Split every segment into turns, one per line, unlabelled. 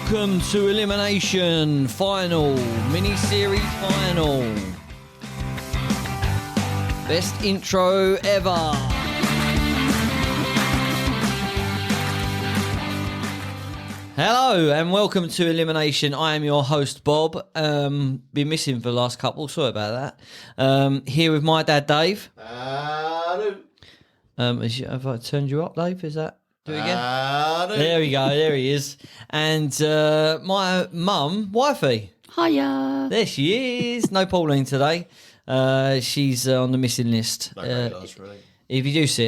Welcome to Elimination Final, mini-series final. Best intro ever. Hello and welcome to Elimination. I am your host Bob. Been missing for the last couple, sorry about that. Here with my dad Dave.
Hello.
Have I turned you up, Dave? Is that? Do it again.
Hello.
There we go. There he is. And my mum, wifey.
Hiya.
There she is. No Pauline today. She's on the missing list.
No radars, really.
If you do see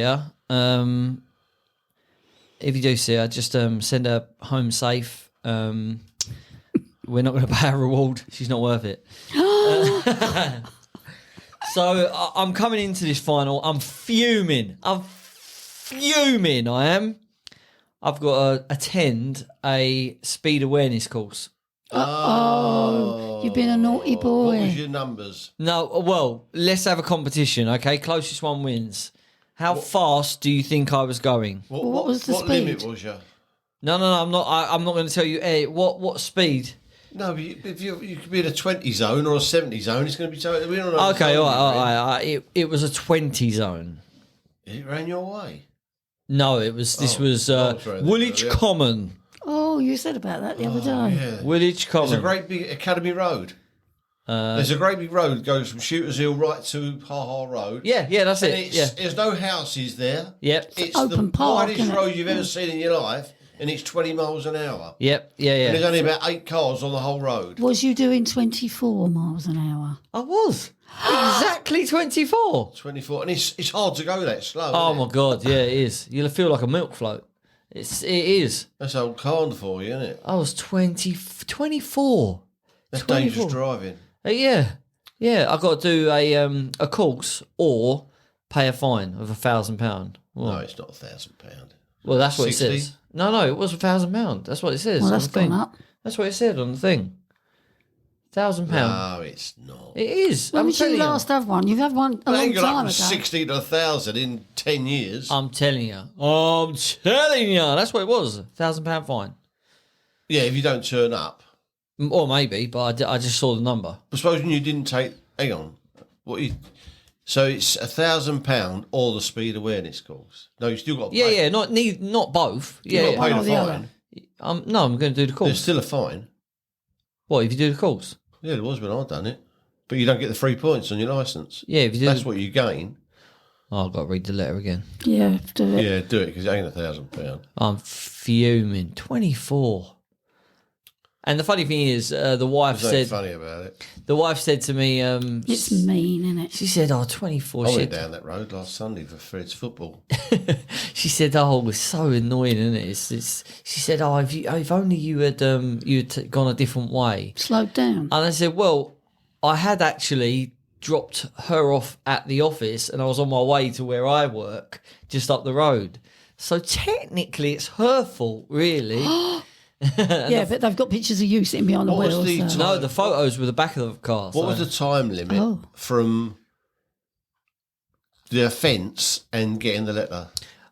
her, just send her home safe. We're not going to pay her reward. She's not worth it. So I'm coming into this final. I'm fuming. I am. I've got to attend a speed awareness course.
Oh, you've been a naughty boy.
What was your numbers?
No, well, let's have a competition, okay? Closest one wins. How fast do you think I was going?
What was the speed?
limit was you?
No, I'm not. I'm not going to tell you. What speed?
No, but if you could be in a 20 zone or a 70 zone, it's going to be totally. We don't know.
Okay, all right. It was a 20 zone.
It ran your way.
No, it was. This was Woolwich
yeah.
Common.
Oh, you said about that the other day.
Yeah.
Woolwich Common.
There's a great big Academy Road. There's a great big road that goes from Shooters Hill right to Ha Ha Road.
Yeah, that's it. Yeah.
There's no houses there.
Yep.
It's
Open
the
park,
widest
isn't it?
road you've ever seen in your life, and it's 20 miles an hour.
Yep. Yeah.
And there's only about 8 cars on the whole road.
Was you doing 24 miles an hour?
I was exactly 24.
24, and it's hard to go that slow.
Oh
isn't
my
it?
god, yeah, it is. You'll feel like a milk float. It is.
That's old Carn for you, isn't it?
I was 24.
That's
24.
dangerous driving.
Yeah. I've got to do a course or pay a fine of £1,000. Well,
No, it's not £1,000.
well, that's what
60?
it says. No, it was £1,000. That's what it says.
Well,
on
that's
the thing.
gone up.
That's what it said on the thing. £1,000.
No, it's not.
It is.
When
I'm
did you
telling
last have one? You've had one a
Well,
long
ain't gone
time
up
ago.
from 60 to 1,000 in 10 years.
I'm telling you. That's what it was. £1,000 fine.
Yeah, if you don't turn up.
Or maybe, but I just saw the number.
But supposing you didn't take. Hang on. So it's £1,000 or the speed awareness course. No, you still got to pay.
Yeah. Not both.
You
Yeah.
got to pay
One or
the
the
fine.
other.
No, I'm going to do the course.
There's still a fine.
What, if you do the course?
Yeah, there was when I done it. But you don't get the 3 points on your licence.
Yeah, if you do.
That's what you gain.
Oh, I've got to read the letter again.
Yeah, do it.
Yeah, do it because it ain't £1,000.
I'm fuming. 24. And the funny thing is, the wife
There's nothing
said.
funny about it.
The wife said to me.
It's mean, isn't it?
She said, "Oh, 24."
I
She
went
said,
down that road last Sunday for Fred's football.
she said, "Oh, it's so annoying, isn't it?" She said, "Oh, if only you had gone a different way."
Slowed down.
And I said, "Well, I had actually dropped her off at the office, and I was on my way to where I work, just up the road. So technically, it's her fault, really."
Yeah, but they've got pictures of you sitting behind the
What was
wheel.
the
So.
No, the photos were the back of the car.
What was the time limit
Oh.
from the offence and getting the letter?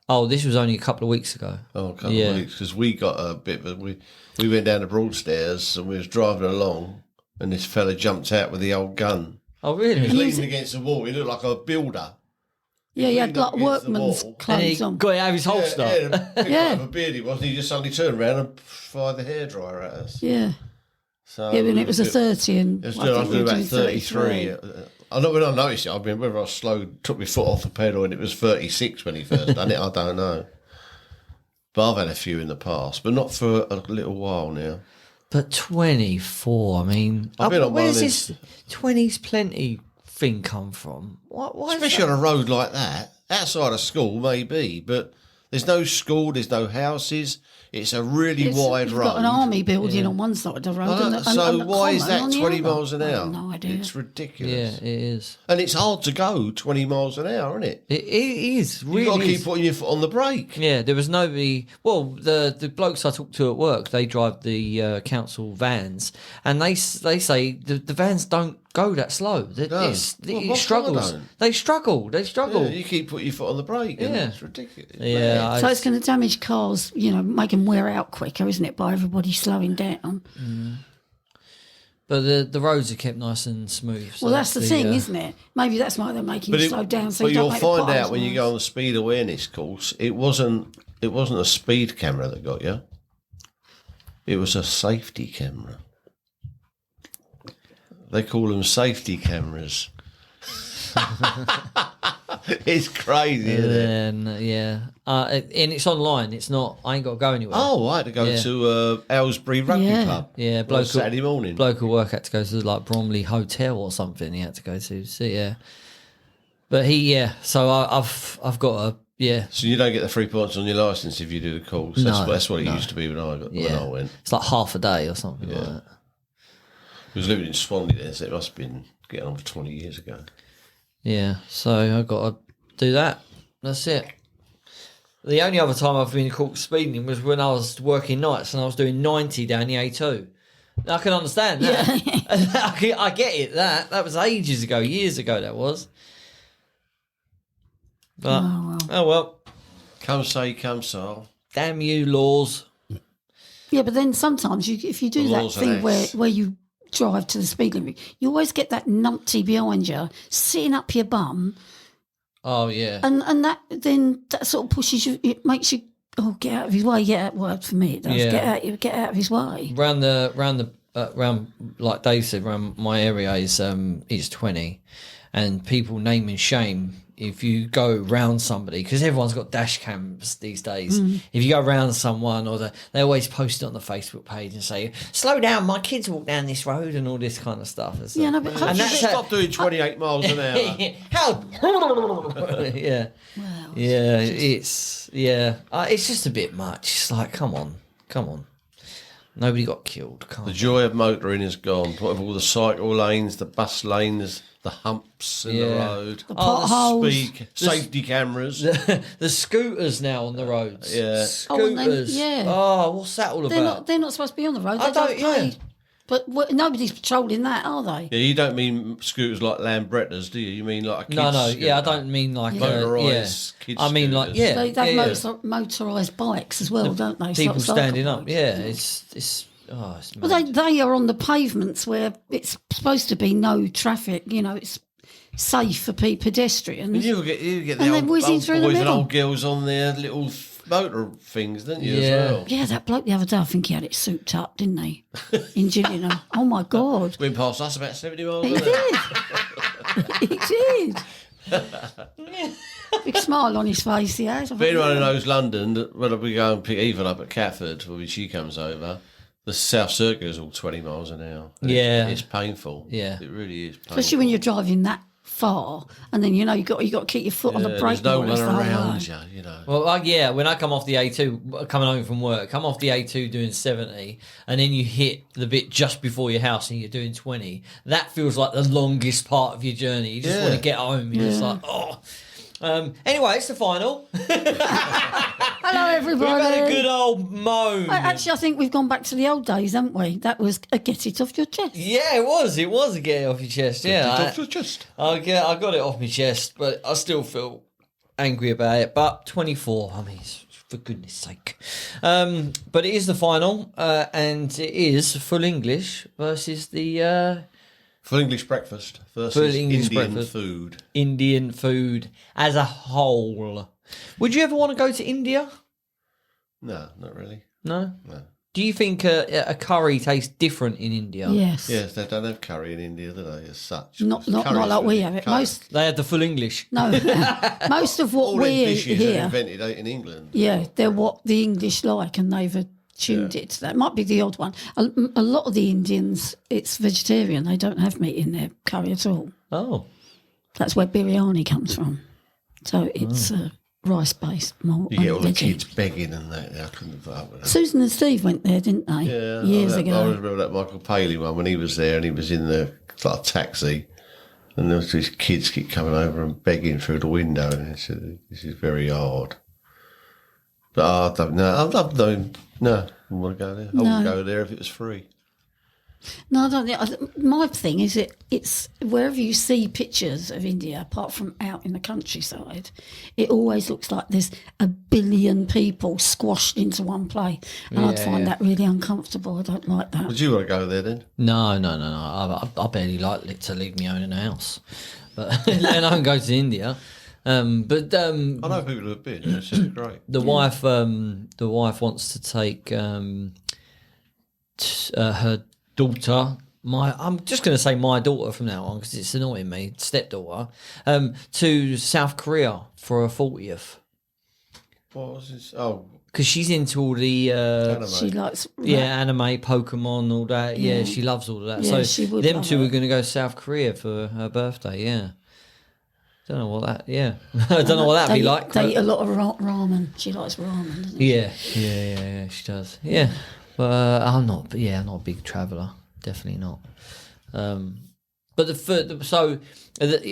Oh, this was only a couple of weeks ago.
Oh, a couple
Yeah.
of weeks, because we got a bit, but we went down the Broadstairs and we was driving along, and this fella jumped out with the old gun.
Oh,
He was
really?
leaning against the wall. He looked like a builder.
Yeah, he had
leaned up
like
against the
workman's
wall.
And he
clothes on.
got it out of his holster.
Yeah,
Yeah.
a beard he was. And he just suddenly turned around and fired the hairdryer at us.
Yeah.
So
Yeah, and it was a
bit-
30 and
It was
I
doing, I
think
was doing
you were
about 33. I know when I noticed it, I mean, whether I slowed, took my foot off the pedal and it was 36 when he first done it, I don't know. But I've had a few in the past, but not for a little while now.
But 24, I mean...
I've been on
where
one
does
of
this 20's plenty thing come from? Why is
Especially
that?
on a road like that. Outside of school, maybe, but there's no school, there's no houses. It's a really wide
You've
road.
got an army building on one side of the road.
I know,
and
so
the
why is
common
that
on the
20
other.
miles an
I
hour?
have no idea.
It's
Yeah,
ridiculous.
it is.
And it's hard to go 20 miles an hour, isn't it?
It is, really
You've got to
is.
keep putting your foot on the brake.
Yeah, there was nobody... Well, the blokes I talked to at work, they drive the council vans, and they say the vans don't go that slow.
No.
It struggles. They struggle.
Yeah, you keep putting your foot on the brake. And
Yeah.
it's ridiculous.
Yeah.
So it's going to damage cars, make them wear out quicker, isn't it, by everybody slowing down?
But the roads are kept nice and smooth. So
Well, that's the thing, isn't it? Maybe that's why they're making you slow down. So
but
you don't
you'll
make the
find
potholes
out when you
worse.
go on the speed awareness course, it wasn't a speed camera that got you. It was a safety camera. They call them safety cameras. It's crazy, isn't it?
And and it's online. It's not. I ain't got to go anywhere.
Oh, I had to go to Aylesbury Rugby
Yeah.
Club.
Yeah,
on Saturday morning.
Bloke at work had to go to like Bromley Hotel or something. He had to go to. So but So I've got a
So you don't get the 3 points on your licence if you do the course. That's what it used to be when I went.
It's like half a day or something like that.
I was living in Swansea then, so it must have been getting on for 20 years ago.
Yeah, so I've got to do that. That's it. The only other time I've been caught speeding was when I was working nights and I was doing 90 down the A2. I can understand that. Yeah. I get it. That was ages ago, years ago that was. But, oh well.
Come say, come so.
Damn you, laws.
Yeah, but then sometimes if you do
The
that
laws
thing
and
where you drive to the speed limit, you always get that numpty behind you sitting up your bum,
Oh, yeah.
and that sort of pushes you. It makes you get out of his way. Get out word for me. It does.
Yeah.
Get out of his way.
Round like Dave said, round my area is 20, and people name and shame if you go round somebody, because everyone's got dash cams these days. If you go round someone, or they always post it on the Facebook page and say, "Slow down, my kids walk down this road," and all this kind of stuff.
Yeah, no, but
and that's
Stop doing 28 miles an hour.
how yeah.
Wow.
Yeah, it's just a bit much. It's like, come on. Nobody got killed.
The joy of motoring is gone. What of all the cycle lanes, the bus lanes, the humps in the road,
The potholes.
safety cameras.
The scooters now on the roads.
Yeah.
Scooters.
yeah.
Oh, what's that all about?
They're not supposed to be on the road.
I
They don't
don't-
pay.
yeah.
But nobody's patrolling that, are they?
Yeah, you don't mean scooters like Lambrettas, do you? You mean like a kid's
No,
scooter?
yeah, I don't mean like
Motorised kids
I mean like
scooters.
They have
yeah.
motorised bikes as well, don't they?
People
Sort of
standing
cycle
up.
bikes.
Yeah, it's
Well,
mad.
they are on the pavements where it's supposed to be no traffic. It's safe for pedestrians.
You get
And
the
they're
old
whizzing
boys
through the
and
middle.
old girls on their little motor things, don't you,
Yeah.
as well?
Yeah, that bloke the other day, I think he had it souped up, didn't he? In Gillingham. Oh, my God.
Went past us about 70 miles
He
an hour.
did. He did. Big smile on his face, he has.
If anyone who knows London, when we go and pick Eva up at Catford, when she comes over, the South Circuit is all 20 miles an hour. And
Yeah.
It's painful.
Yeah.
It really is painful.
Especially when you're driving that far, and then you got to keep your foot on the brake.
There's no
more or
one
less the whole way.
around you,
Well, yeah, when I come off the A2, coming home from work, come off the A2 doing 70, and then you hit the bit just before your house and you're doing 20, that feels like the longest part of your journey. You just
Yeah.
want to get home. You're just like, oh. Anyway, it's the final.
Hello,
We've
everybody.
had a good old moan.
Actually, I think we've gone back to the old days, haven't we? That was a get it off your chest.
Yeah, it was. It was a get it off your chest. Yeah,
Just
I got it off my chest, but I still feel angry about it. But 24, I mean, for goodness sake. But it is the final, and it is full English versus the
full English breakfast versus
Full English
Indian
breakfast.
food.
Indian food as a whole. Would you ever want to go to India?
No, not really.
No?
No.
Do you think a curry tastes different in India?
Yes.
Yes, they don't have curry in India, do they, as such?
Not
Curry's
like we
really
have it.
curry.
Most
They had the full English.
no, most of what
All them
we
dishes are
here,
invented in England.
yeah, they're what the English like, and they've tuned it to that. Might be the odd one. A lot of the Indians, it's vegetarian. They don't have meat in their curry at all.
Oh.
That's where biryani comes from. So it's rice based. More
You get all the
veggie.
kids begging and that. I couldn't put up with that.
Susan and Steve went there, didn't they?
Yeah,
Years
I
ago.
remember that Michael Paley one when he was there and he was in the like, taxi, and there was these kids keep coming over and begging through the window, and he said, "This is very hard." But I don't know. No, I wouldn't want to go there. I wouldn't go there if it was free.
No, I don't think. My thing is it's wherever you see pictures of India, apart from out in the countryside, it always looks like there's a billion people squashed into one place, and I'd find that really uncomfortable. I don't like that.
Would you want to go there then?
No. I barely like it to leave me own in a house, but and I don't go to India.
I know people who have been. It's just great.
The wife wants to take her daughter. I'm just going to say my daughter from now on because it's annoying me. Stepdaughter to South Korea for her 40th.
What was this? Oh,
because she's into all the
anime.
She likes
anime, Pokemon, all that. Yeah, she loves all of that.
Yeah,
so
she would
them
love
two
it.
are going to go to South Korea for her birthday. Yeah, don't know what that. Yeah, I don't know what that'd be like.
They
but-
eat a lot of ramen. She likes ramen, doesn't she?
Yeah, she does. Yeah, but I'm not. But yeah, I'm not a big traveller. Definitely not. But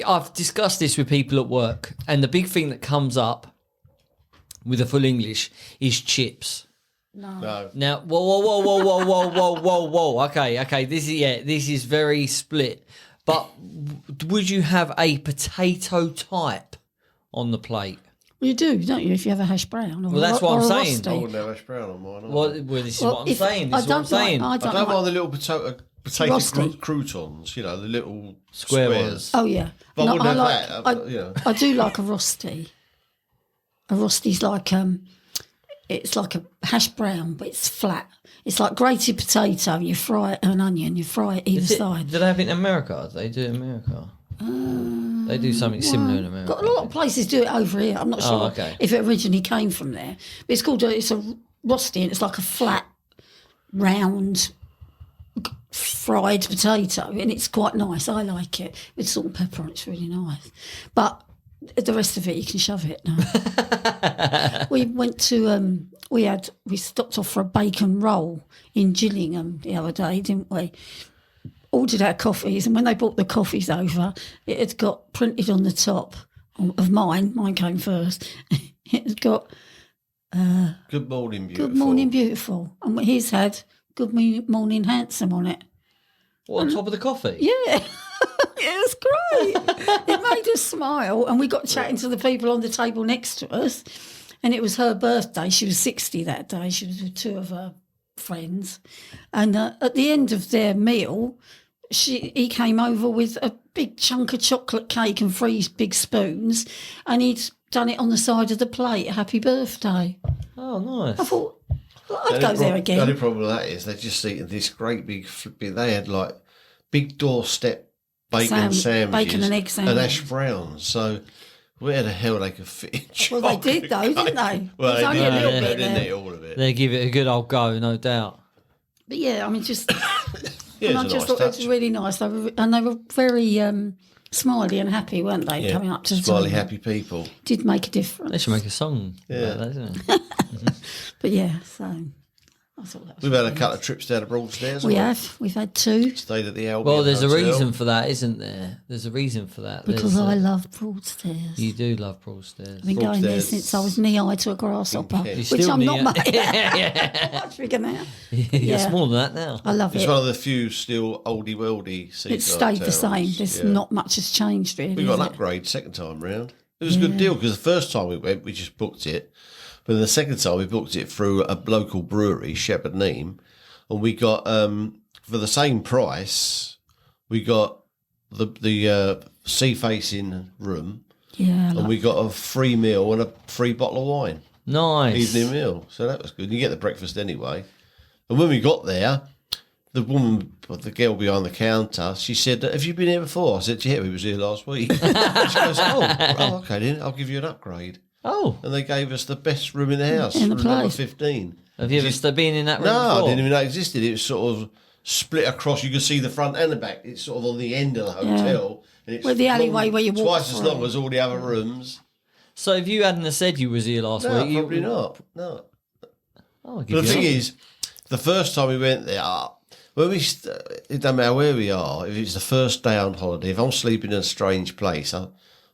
I've discussed this with people at work, and the big thing that comes up with a full English is chips.
No.
Now, whoa. Okay. This is very split. But would you have a potato type on the plate?
Well, you do, don't you? If you have a hash brown, or
Well, that's what
or
I'm
a
saying.
rosti.
I wouldn't have hash brown on mine.
Well, this is what I'm saying. This is what I'm saying.
I
I
don't
don't
like.
mind the little potato
Rosti.
croutons, the little
Square
squares.
ones.
Oh yeah,
But I wouldn't have
like.
that.
I do like a rosti. A rosti's like it's like a hash brown, but it's flat. It's like grated potato. You fry it, an onion. You fry it either side.
Do they have it in America? They do it in America. They do something similar in America.
Got a lot of places do it over here. I'm not sure
okay.
if it originally came from there. But it's a rosti, and it's like a flat, round, fried potato, and it's quite nice. I like it with salt and pepper. It's really nice. But the rest of it, you can shove it. No. We went to we stopped off for a bacon roll in Gillingham the other day, didn't we? Ordered our coffees, and when they brought the coffees over, it had got printed on the top of mine came first. It had got
Good morning, beautiful.
Good Morning Beautiful, and his had Good Morning Handsome on it.
What, on top of the coffee?
Yeah, it was great. It made us smile, and we got chatting to the people on the table next to us, and it was her birthday. She was 60 that day. She was with two of her friends, and at the end of their meal, he came over with a big chunk of chocolate cake and 3 big spoons, and he'd done it on the side of the plate. Happy birthday!
Oh, nice.
I thought I'd go there
The only
again.
problem with that is they just eating this great big. They had like big doorstep bacon sandwiches,
bacon and egg
and hash
sandwich.
browns. So where the hell they could fit in?
Well, they did though, didn't they?
Well,
There's
they
only a
did.
little
They
bit
didn't
there.
eat all of it.
They give it a good old go, no doubt.
But yeah, I mean, just
Yeah,
and I
it's a
just
nice
thought it was
touch.
really nice. They were very smiley and happy, weren't they?
Yeah,
Coming up to the
smiley,
table.
happy people.
Did make a
They
difference.
should make a song about that, isn't it?
But yeah, so I thought that was
We've had a
really
couple
nice.
of trips down to Broadstairs.
We
haven't
have. We've had 2
Stayed at the Albion
Well, there's a
Hotel.
reason for that, isn't there? There's a reason for that.
because
There's,
I love Broadstairs.
You do love Broadstairs.
I've been going there
Broadstairs
since I was knee-high to a grasshopper,
You're
which
still
I'm not
knee-high.
made.
Yeah.
Much bigger now.
You're
Yeah.
smaller than that now.
I love
It's
it.
one of the few still oldie worldy seaside
It's stayed the
towns.
same. There's
Yeah.
not much has changed really.
We got
is
an
it?
upgrade second time round. It was a good deal because the first time we went, we just booked it. But the second time we booked it through a local brewery, Shepherd Neame, and we got for the same price, we got the sea facing room,
Yeah,
and we got a free meal and a free bottle of wine,
Nice.
evening meal. So that was good. You get the breakfast anyway. And when we got there, the woman, the girl behind the counter, she said, "Have you been here before?" I said, "Yeah, we was here last week." She goes, "Oh, okay then, I'll give you an upgrade."
Oh,
And they gave us the best room in the house,
In the
room number
place.
15.
have you ever been in that room
No, I
before?
didn't even know it existed. It was sort of split across. You could see the front and the back. It's sort of on the end of the hotel. And it's
Well, the alleyway
long-
where you walk
twice as
through.
long as all the other rooms.
So if you hadn't have said you was here last
No,
week,
probably
you,
not. No.
Oh, I'll give
But the
you
thing
that.
is, the first time we went there, when it doesn't matter where we are, if it's the first day on holiday, if I'm sleeping in a strange place, I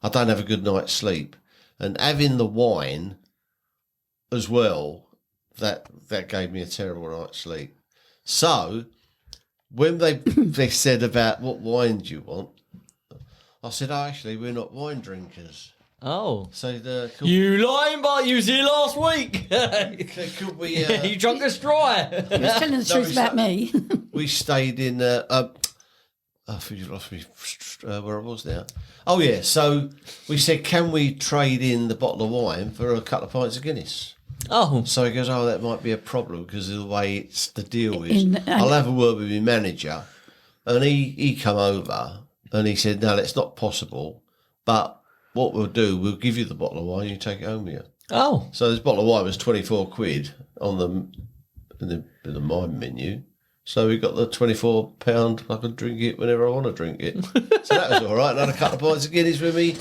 don't have a good night's sleep. And having the wine as well, that gave me a terrible night's sleep. So when they said about what wine do you want, I said, actually, we're not wine drinkers.
Oh.
So
You lying, but you was here last week.
could we?
You drunk a straw.
He was telling the truth about me.
We stayed in. I think you lost me where I was now. Oh yeah, so we said, can we trade in the bottle of wine for a couple of pints of Guinness?
Oh.
So he goes, that might be a problem because of the way the deal is. I'll have a word with my manager, and he come over and he said, no, that's not possible. But what we'll do, we'll give you the bottle of wine, you take it home with you.
Oh.
So this bottle of wine was £24 on the wine menu. So we got the £24. I could drink it whenever I want to drink it. So that was all right. And I had a couple of pints of Guinness with me,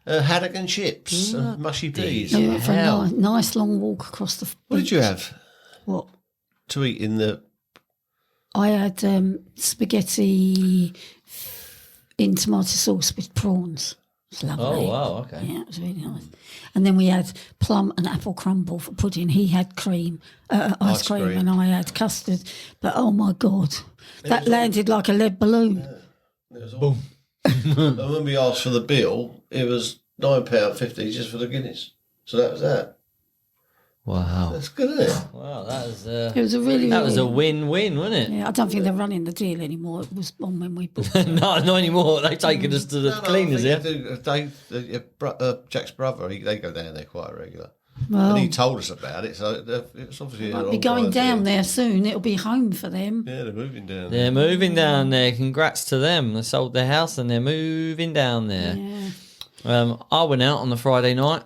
haddock and chips and mushy peas.
We went for a nice long walk across the.
What did you have
What?
to eat in the?
I had spaghetti in tomato sauce with prawns. It was lovely.
Oh, wow, okay.
Yeah, it was really nice. And then we had plum and apple crumble for pudding. He had cream, ice cream, and I had custard. But oh my God, that landed like a lead balloon.
It was boom. And when we asked for the bill, it was £9.50 just for the Guinness. So that was that.
Wow.
That's good, isn't it?
Wow, that was
It was a really.
that was a win-win, wasn't it?
Yeah, I don't think they're running the deal anymore. It was on when we bought it.
No, not anymore. They've taken us to the cleaners, yeah?
Jack's brother, they go down there quite regular.
Well,
And he told us about it, so it's obviously...
might be going down there soon. It'll be home for them.
Yeah, they're moving down
They're moving down there. Congrats to them. They sold their house and they're moving down there.
Yeah.
I went out on the Friday night.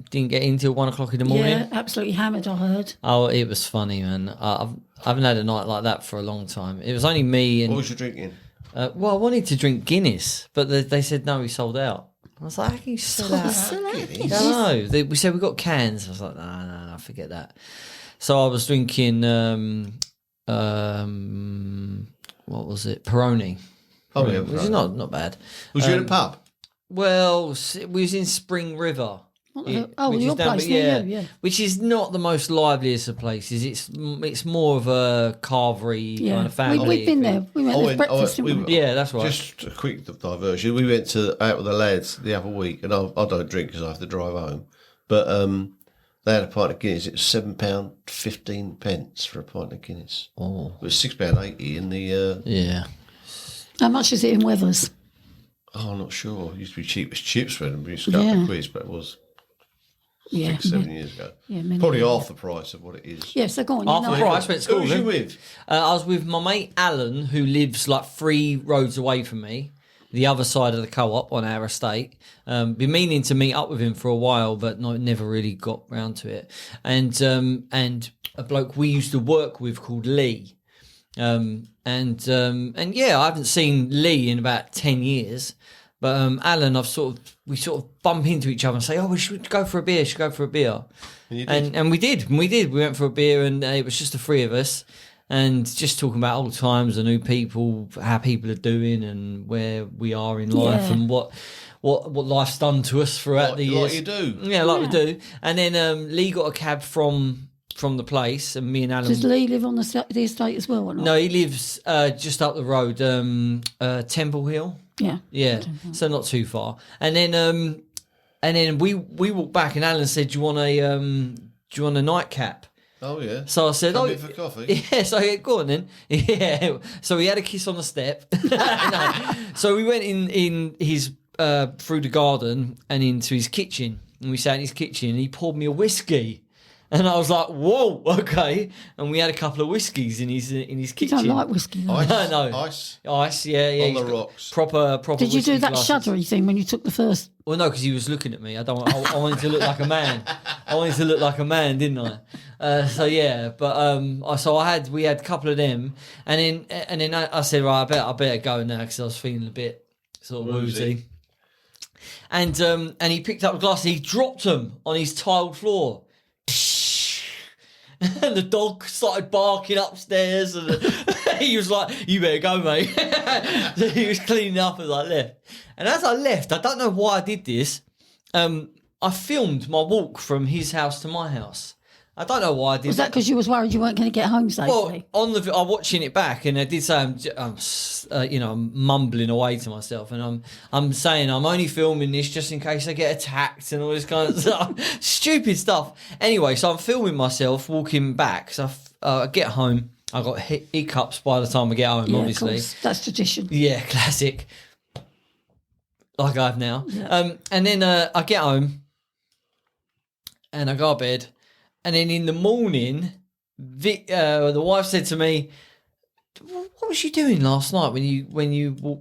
Didn't get in till 1 o'clock in the morning.
Yeah, absolutely hammered, I heard.
Oh, it was funny, man. I haven't had a night like that for a long time. It was only me and...
What was you drinking?
well, I wanted to drink Guinness, but they said no, we sold out. I was like, how can you sell out? I know. We said we got cans. I was like, no, forget that. So I was drinking, what was it? Peroni.
Oh, yeah.
Which is not bad.
Was you in a pub?
Well, we was in Spring River. Which
your
is down,
place near you, yeah.
Which is not the most liveliest of places. It's more of a carvery kind of family.
We've been there. We went there for breakfast, didn't we?
Yeah, that's right.
Just a quick diversion. We went out with the lads the other week, and I don't drink because I have to drive home. But they had a pint of Guinness. It was £7.15 for a pint of Guinness.
Oh,
it was £6.80 in the.
Yeah.
How much is it in Weathers?
Oh, I'm not sure. It used to be cheap as chips when we used to go up the quiz, but it was 6-7 years ago.
Yeah,
probably half the price of what it is.
Yeah, so go on.
Half the price. Went to school.
Who was you with?
I was with my mate Alan, who lives like 3 roads away from me, the other side of the co-op on our estate. Been meaning to meet up with him for a while, but never really got round to it. And a bloke we used to work with called Lee. And yeah, I haven't seen Lee in about 10 years. But Alan, we sort of bump into each other and say, "Oh, we should go for a beer. And we did. We went for a beer, and it was just the 3 of us, and just talking about old times and new people, how people are doing, and where we are in life, and what life's done to us throughout the years.
Like you do,
yeah, we do. And then Lee got a cab from the place, and me and Alan.
Does Lee live on the estate as well, or not?
No, he lives just up the road, Temple Hill. Yeah. So not too far. And then we walked back, and Alan said, "Do you want a nightcap?"
Oh yeah.
So I said,
Come in for coffee.
Yeah. So go on then. Yeah. So we had a kiss on the step. No. So we went in his through the garden and into his kitchen, and we sat in his kitchen, and he poured me a whiskey. And I was like, "Whoa, okay!" And we had a couple of whiskies in his kitchen.
You don't like whiskey, though.
No.
Ice, yeah.
On the rocks.
Proper.
Did you do that
glasses.
shuddery thing when you took the first?
Well, no, because he was looking at me. I wanted to look like a man. I wanted to look like a man, didn't I? So yeah, but we had a couple of them, and then I said, right, I better go now because I was feeling a bit sort of woozy. And he picked up a glass. And he dropped them on his tiled floor. And the dog started barking upstairs, and he was like, "You better go, mate." So he was cleaning up as I left. And as I left, I don't know why I did this. I filmed my walk from his house to my house. I don't know why I did
Was that because you was worried you weren't going to get home safely?
Well, I'm watching it back, and I did say I'm mumbling away to myself, and I'm saying I'm only filming this just in case I get attacked and all this kind of stuff, stupid stuff. Anyway, so I'm filming myself walking back. So I get home, I got hiccups by the time I get home.
Yeah,
obviously,
of course. That's tradition.
yeah, classic, like I have now.
Yeah.
And then I get home, and I go to bed. And then in the morning, the wife said to me, "What was you doing last night when you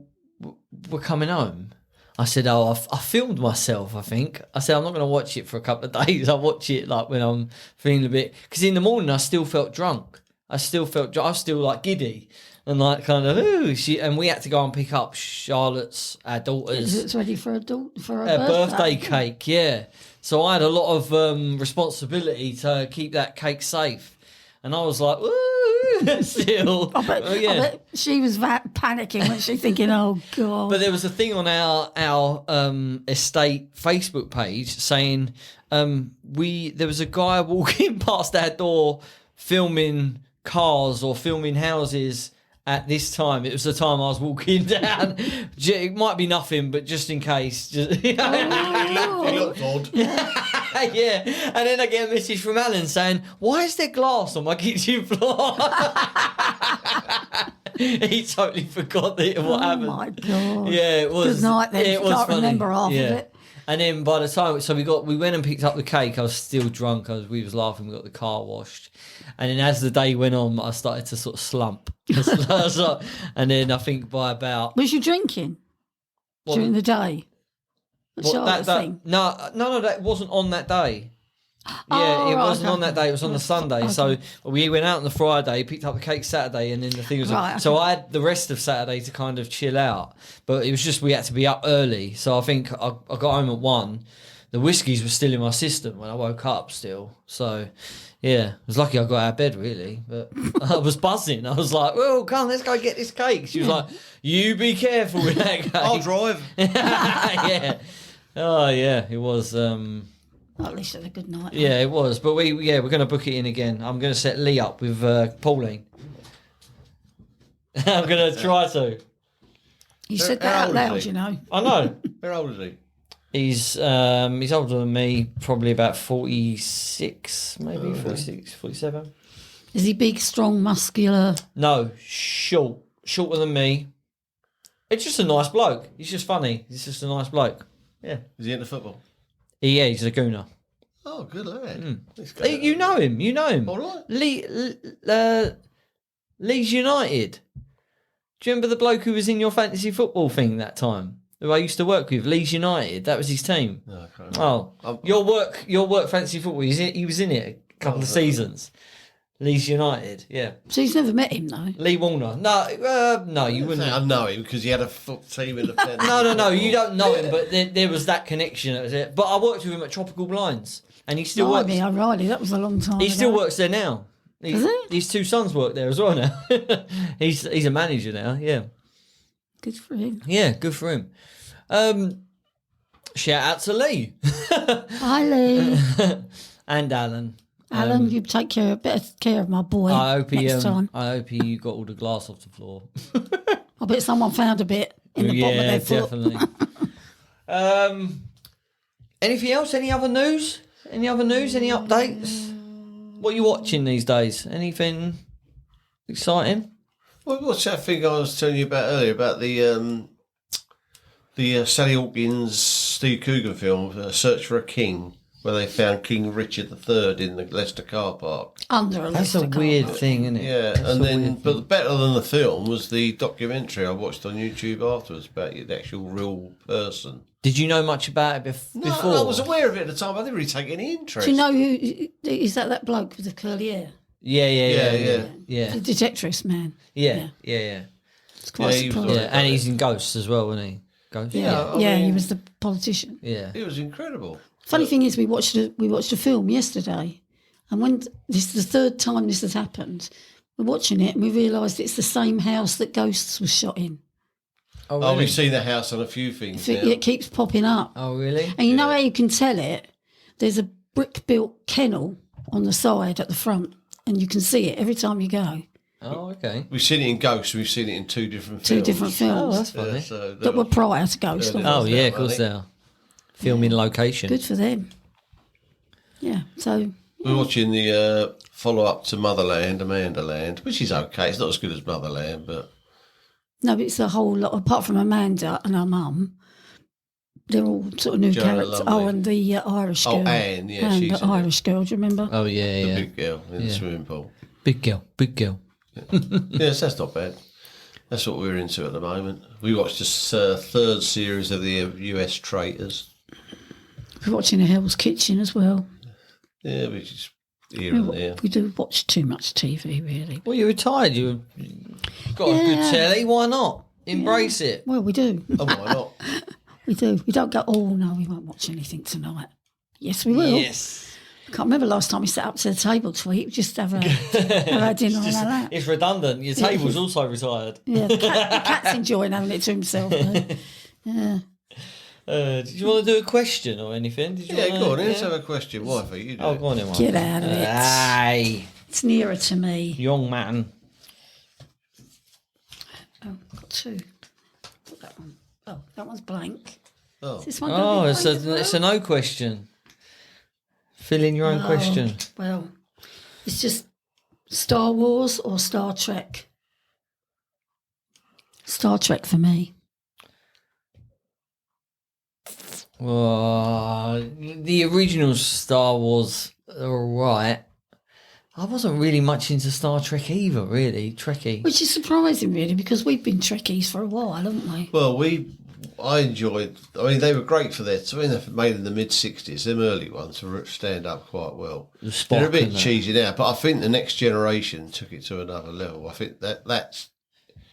were coming home?" I said, "Oh, I filmed myself. I think." I said, "I'm not going to watch it for a couple of days. I watch it like when I'm feeling a bit." Because in the morning, I still felt drunk. I was still like giddy and like kind of and we had to go and pick up Charlotte's, our daughter's.
It's ready for a
Birthday cake, yeah. So I had a lot of responsibility to keep that cake safe, and I was like, "Woo!" Still,
I bet she was panicking when she thinking, "Oh God!"
But there was a thing on our estate Facebook page saying there was a guy walking past our door filming cars or filming houses. At this time, it was the time I was walking down. It might be nothing, but just in case.
He looked odd.
Yeah. And then I get a message from Alan saying, "Why is there glass on my kitchen floor?" He totally forgot what happened.
Oh my God.
Yeah, it was.
Good night then.
It was
Can't
funny.
remember half of it.
And then by the time, so we went and picked up the cake. I was still drunk. We was laughing. We got the car washed, and then as the day went on, I started to sort of slump. And then I think by about
Was you drinking during the day?
that thing? No, that wasn't on that day. Yeah, it wasn't on that day. It was on the Sunday.
Okay.
So we went out on the Friday, picked up the cake Saturday, and then the thing was.
Right,
so I had the rest of Saturday to kind of chill out, but it was just we had to be up early. So I think I got home at 1. The whiskies were still in my system when I woke up still. So yeah, I was lucky I got out of bed really, but I was buzzing. I was like, "Well, come, let's go get this cake." She was like, "You be careful with that cake."
I'll drive.
Yeah. Oh yeah, it was.
At least it was a good night.
Yeah, it was. But we're going to book it in again. I'm going to set Lee up with Pauline. I'm going to try to.
You said
How
that out
old is
loud,
he?
you know.
I know.
How old is he?
He's older than me, probably about 46, maybe 46, 47.
Is he big, strong, muscular?
No, shorter than me. It's just a nice bloke. He's just funny. He's just a nice bloke. Yeah.
Is he into football?
Yeah, he's a gooner.
Oh, good lad.
You know him.
All right.
Leeds United. Do you remember the bloke who was in your fantasy football thing that time? Who I used to work with, Leeds United. That was his team.
No, I can't remember.
Your work fantasy football. He was in it a couple of seasons. Leeds United, yeah.
So he's never met him, though.
Lee Warner. No, you wouldn't.
I know him because he had a team in the pen.
No, you don't know him, but there was that connection. That was it. But I worked with him at Tropical Blinds, and he still works.
O'Reilly, that was a long time
He
ago.
still works there now.
Does he?
His 2 sons work there as well now. He's a manager now. Yeah,
Good for him.
yeah, good for him. Shout out to Lee
Hi, Lee.
and Alan.
Alan, you take better care of my boy
I hope
next time.
I hope he got all the glass off the floor.
I bet someone found a bit in the bottom of their foot.
Definitely. Anything else? Any other news? Any updates? What are you watching these days? Anything exciting?
Well, what's that thing I was telling you about earlier about the Sally Hawkins, Steve Coogan film, Search for a King, where they found King Richard III in the Leicester car park.
Under a
That's a
Leicester
weird
car.
thing, isn't it?
Yeah,
That's
and
a
then,
weird
but
thing.
better than the film was the documentary I watched on YouTube afterwards about the actual real person.
Did you know much about it before?
No, I was aware of it at the time. I didn't really take any interest.
Do you know who is that bloke with the curly hair?
Yeah.
The detectorist man.
Yeah.
It's quite
he was
surprising.
all right.
Yeah, and he's in Ghosts as well, isn't he? Ghosts.
Yeah,
I mean-
he was the politician.
Yeah.
It was incredible.
Funny thing is, we watched a film yesterday, and when this is the third time this has happened, we're watching it and we realised it's the same house that Ghosts was shot in.
Oh,
Oh,
really?
we've seen the house on a few things
So
now.
it keeps popping up,
Oh, really?
and you know how you can tell it? There's a brick-built kennel on the side at the front, and you can see it every time you go.
Oh, okay.
We've seen it in Ghost. We've seen it in two different
Two
films.
different
Oh,
films
that's funny.
Yeah, so
that were prior to Ghost.
Yeah,
Oh, yeah,
I
of course
think.
they are. Filming location.
Good for them. Yeah, so
We're watching the follow-up to Motherland, Amanda Land, which is okay. It's not as good as Motherland, but...
no, it's a whole lot. Apart from Amanda and her mum, they're all sort of new
Joanna
characters.
Lumley.
Oh, and the Irish girl.
Oh, Anne, yeah,
and
she's
the
in it.
Irish girl. Do you remember?
Oh, yeah,
The
yeah.
big girl in the swimming pool.
Big girl, big girl.
Yes, that's not bad. That's what we're into at the moment. We watched this third series of the US Traitors.
We're watching The Hell's Kitchen as well.
Yeah, we just here and there.
We do watch too much TV, really.
Well, you're retired. You've got a good telly. Why not? Embrace it.
Well, we do.
Oh, why not?
We do. We don't go, oh, no, we won't watch anything tonight. Yes, we will.
Yes.
I can't remember last time we sat up to the table to eat. We just have a dinner and all that.
It's redundant. Your table's also retired.
Yeah, the cat's enjoying having it to himself. Though. Yeah.
Did you want to do a question or anything? Did you
Yeah,
wanna,
go on. Let's have a question. Wifey, you do
Oh,
it.
go on then, one.
Get out of it.
Aye,
It's nearer to me.
young man.
Oh, I've got two. Put that one. Oh, that one's blank.
Oh.
Is this one
Oh,
gonna be
it's
blank as well?
a no question. Fill in your own question.
Well, it's just Star Wars or Star Trek. Star Trek for me.
The original Star Wars are all right. I wasn't really much into Star Trek either, really. Trekkie.
Which is surprising, really, because we've been Trekkies for a while, haven't we?
Well, I enjoyed. I mean, they were great for their. I mean, they're made in the mid-60s. Them early ones were stand up quite well.
Spock
They're a bit
and that.
cheesy now, but I think the next generation took it to another level. I think that's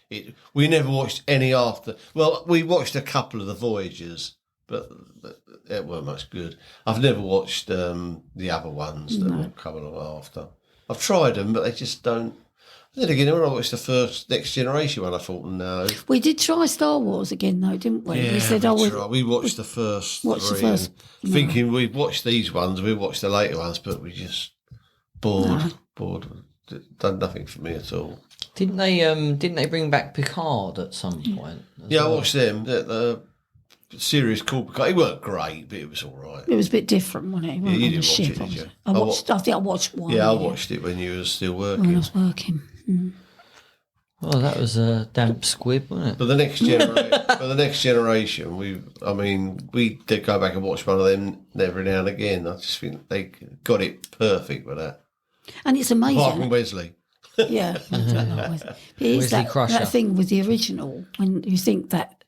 it. We never watched any after. Well, we watched a couple of the Voyagers, but it weren't much good. I've never watched the other ones that will come along after. I've tried them, but they just don't. Then again, when I watched the first Next Generation one, I thought, no.
We did try Star Wars again, though, didn't we?
Yeah,
we said,
we watched the first
Watched the
three,
first-
and thinking we'd watched these ones, we watched the later ones, but we just bored. Done nothing for me at all.
Didn't they bring back Picard at some point? as
Yeah, I
well?
watched them. The series called Picard. It weren't great, but it was all right.
it was a bit different, wasn't it? It wasn't
you
on
didn't
the
watch
ship,
it, did you?
I think I watched one.
Yeah, I watched it when you were still
when I
working.
was working.
Well, that was a damp squib, wasn't it?
But the next generation, we did go back and watch one of them every now and again. I just think they got it perfect with that.
And it's amazing.
Apart from Wesley.
Yeah, I don't know. It is
Wesley Crusher.
that thing with the original when you think that.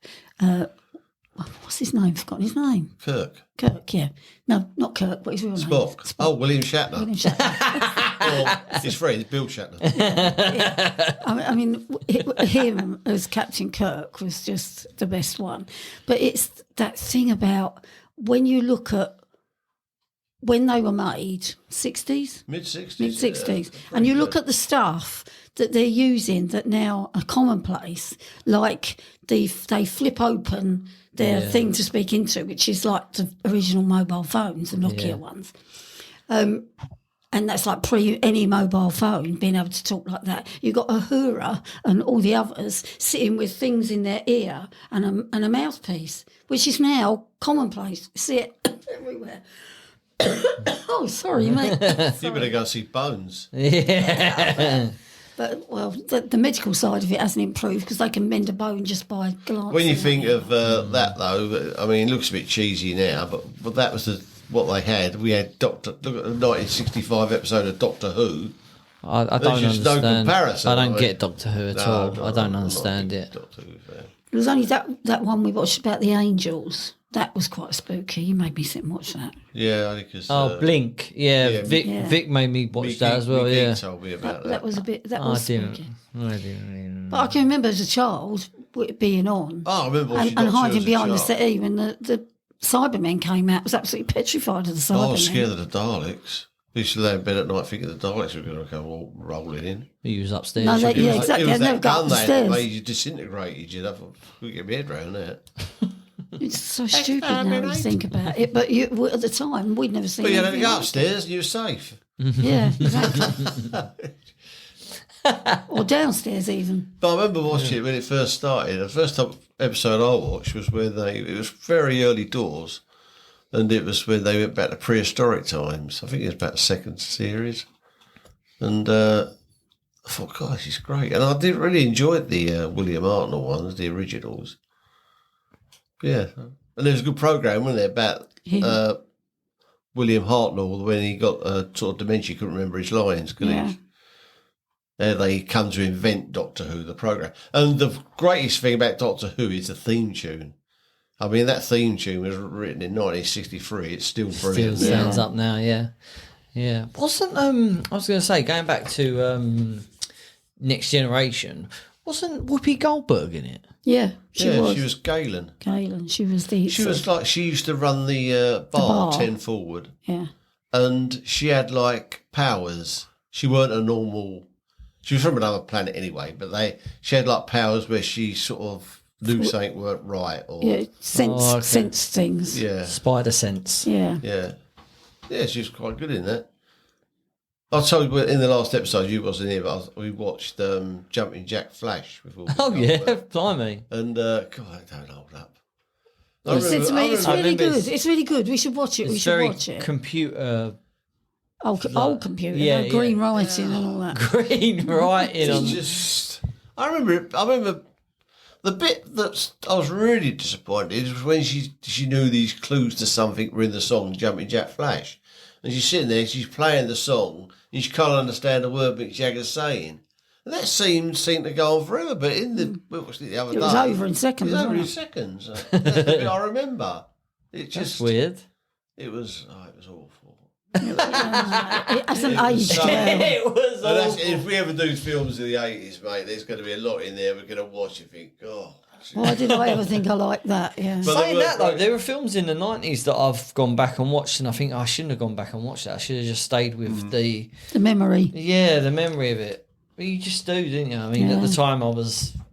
What's his name? I've forgotten his name.
Kirk.
Kirk. Yeah. No, not Kirk. What his real name?
Spock.
Is.
Oh, William Shatner.
William Shatner.
Or his friend, Bill Shatner.
I mean, him as Captain Kirk was just the best one. But it's that thing about when you look at when they were made, 60s?
Mid-60s.
Mid-60s. And you look at the stuff that they're using that now are commonplace, like they flip open their thing to speak into, which is like the original mobile phones, the Nokia ones. And that's like any mobile phone being able to talk like that. You've got Uhura and all the others sitting with things in their ear and a mouthpiece, which is now commonplace. You see it everywhere. Oh, sorry, mate.
You better go see Bones.
But, well, the medical side of it hasn't improved because they can mend a bone just by glancing.
When you
at
think
it.
of that, though, I mean, it looks a bit cheesy now, but that was what they had. We had look at the 1965 episode of Doctor Who.
I don't
just no
understand.
comparison,
I don't
are
get
they?
Doctor Who at
No,
all.
no,
I don't
I'm not
understand
a
it.
Doctor Who fan.
It was only that one we watched about the angels. That was quite spooky. You made me sit and watch that.
Yeah, because
Blink. Yeah,
Vic-
Vic made me watch that as well. Yeah.
told me about
That was a bit. That
I
was
didn't.
spooky.
I didn't.
But I can remember as a child it being on
Oh, I remember watching
and
Doctor Who
hiding
as a
behind the
child.
settee when the Cybermen came out. I was absolutely petrified of the Cybermen.
I was scared of the Daleks. We used to lay in bed at night thinking the Daleks were going to come rolling in.
He was upstairs.
No, they-
It
yeah,
was
exactly.
It was
I'd never
that
got
gun they had
upstairs.
that made you disintegrated. You'd have to get my head around that.
It's so stupid now when you think about it. But at the time, we'd never seen
But you had to
anything
go
like it.
upstairs and you were safe.
Yeah, exactly. Or downstairs even.
But I remember watching it when it first started. The first episode I watched was where it was very early doors, and it was when they went back to prehistoric times. I think it was about the second series. And I thought, gosh, it's great. And I did really enjoy the William Hartnell ones, the originals. Yeah. And there was a good programme, wasn't there, about William Hartnell when he got sort of dementia, couldn't remember his lines, could he? They come to invent Doctor Who, the programme. And the greatest thing about Doctor Who is the theme tune. I mean, that theme tune was written in 1963. It's still brilliant.
Still sounds up now, yeah. Yeah. Wasn't, I was going to say, going back to Next Generation, wasn't Whoopi Goldberg in it?
Yeah, she
was Galen.
Galen, she was the...
She used to run the bar 10 forward.
Yeah.
And she had, like, powers. She weren't a normal... She was from another planet anyway, but she had, like, powers where she sort of knew something weren't right. Or
sense things.
Yeah.
Spider sense.
Yeah.
Yeah. Yeah, she was quite good in that. I told you in the last episode, you wasn't here, but we watched Jumping Jack Flash.
Oh, yeah, blimey.
And, God, I don't hold up.
You said to me, it's really good. It's really good. We should watch it.
It's
we should watch it.
Computer...
Old computer, green writing and all that.
Green writing.
It's just... I remember the bit that I was really disappointed was when she knew these clues to something were in the song Jumping Jack Flash. And she's sitting there, she's playing the song, and she can't understand a word Mick Jagger's saying. And that seemed to go on forever, but we watched it the other day.
It was over in seconds.
It was over in seconds. That's the bit I remember.
That's weird.
It was awful.
It hasn't aged well.
It was awful.
If we ever do films of the 80s, mate, there's going to be a lot in there we're going to watch and think, oh...
Why did I ever think I liked that? Yeah.
Saying that though, there were films in the 90s that I've gone back and watched, and I think I shouldn't have gone back and watched that. I should have just stayed with the
memory.
Yeah, the memory of it. But you just do, didn't you? I mean, at the time,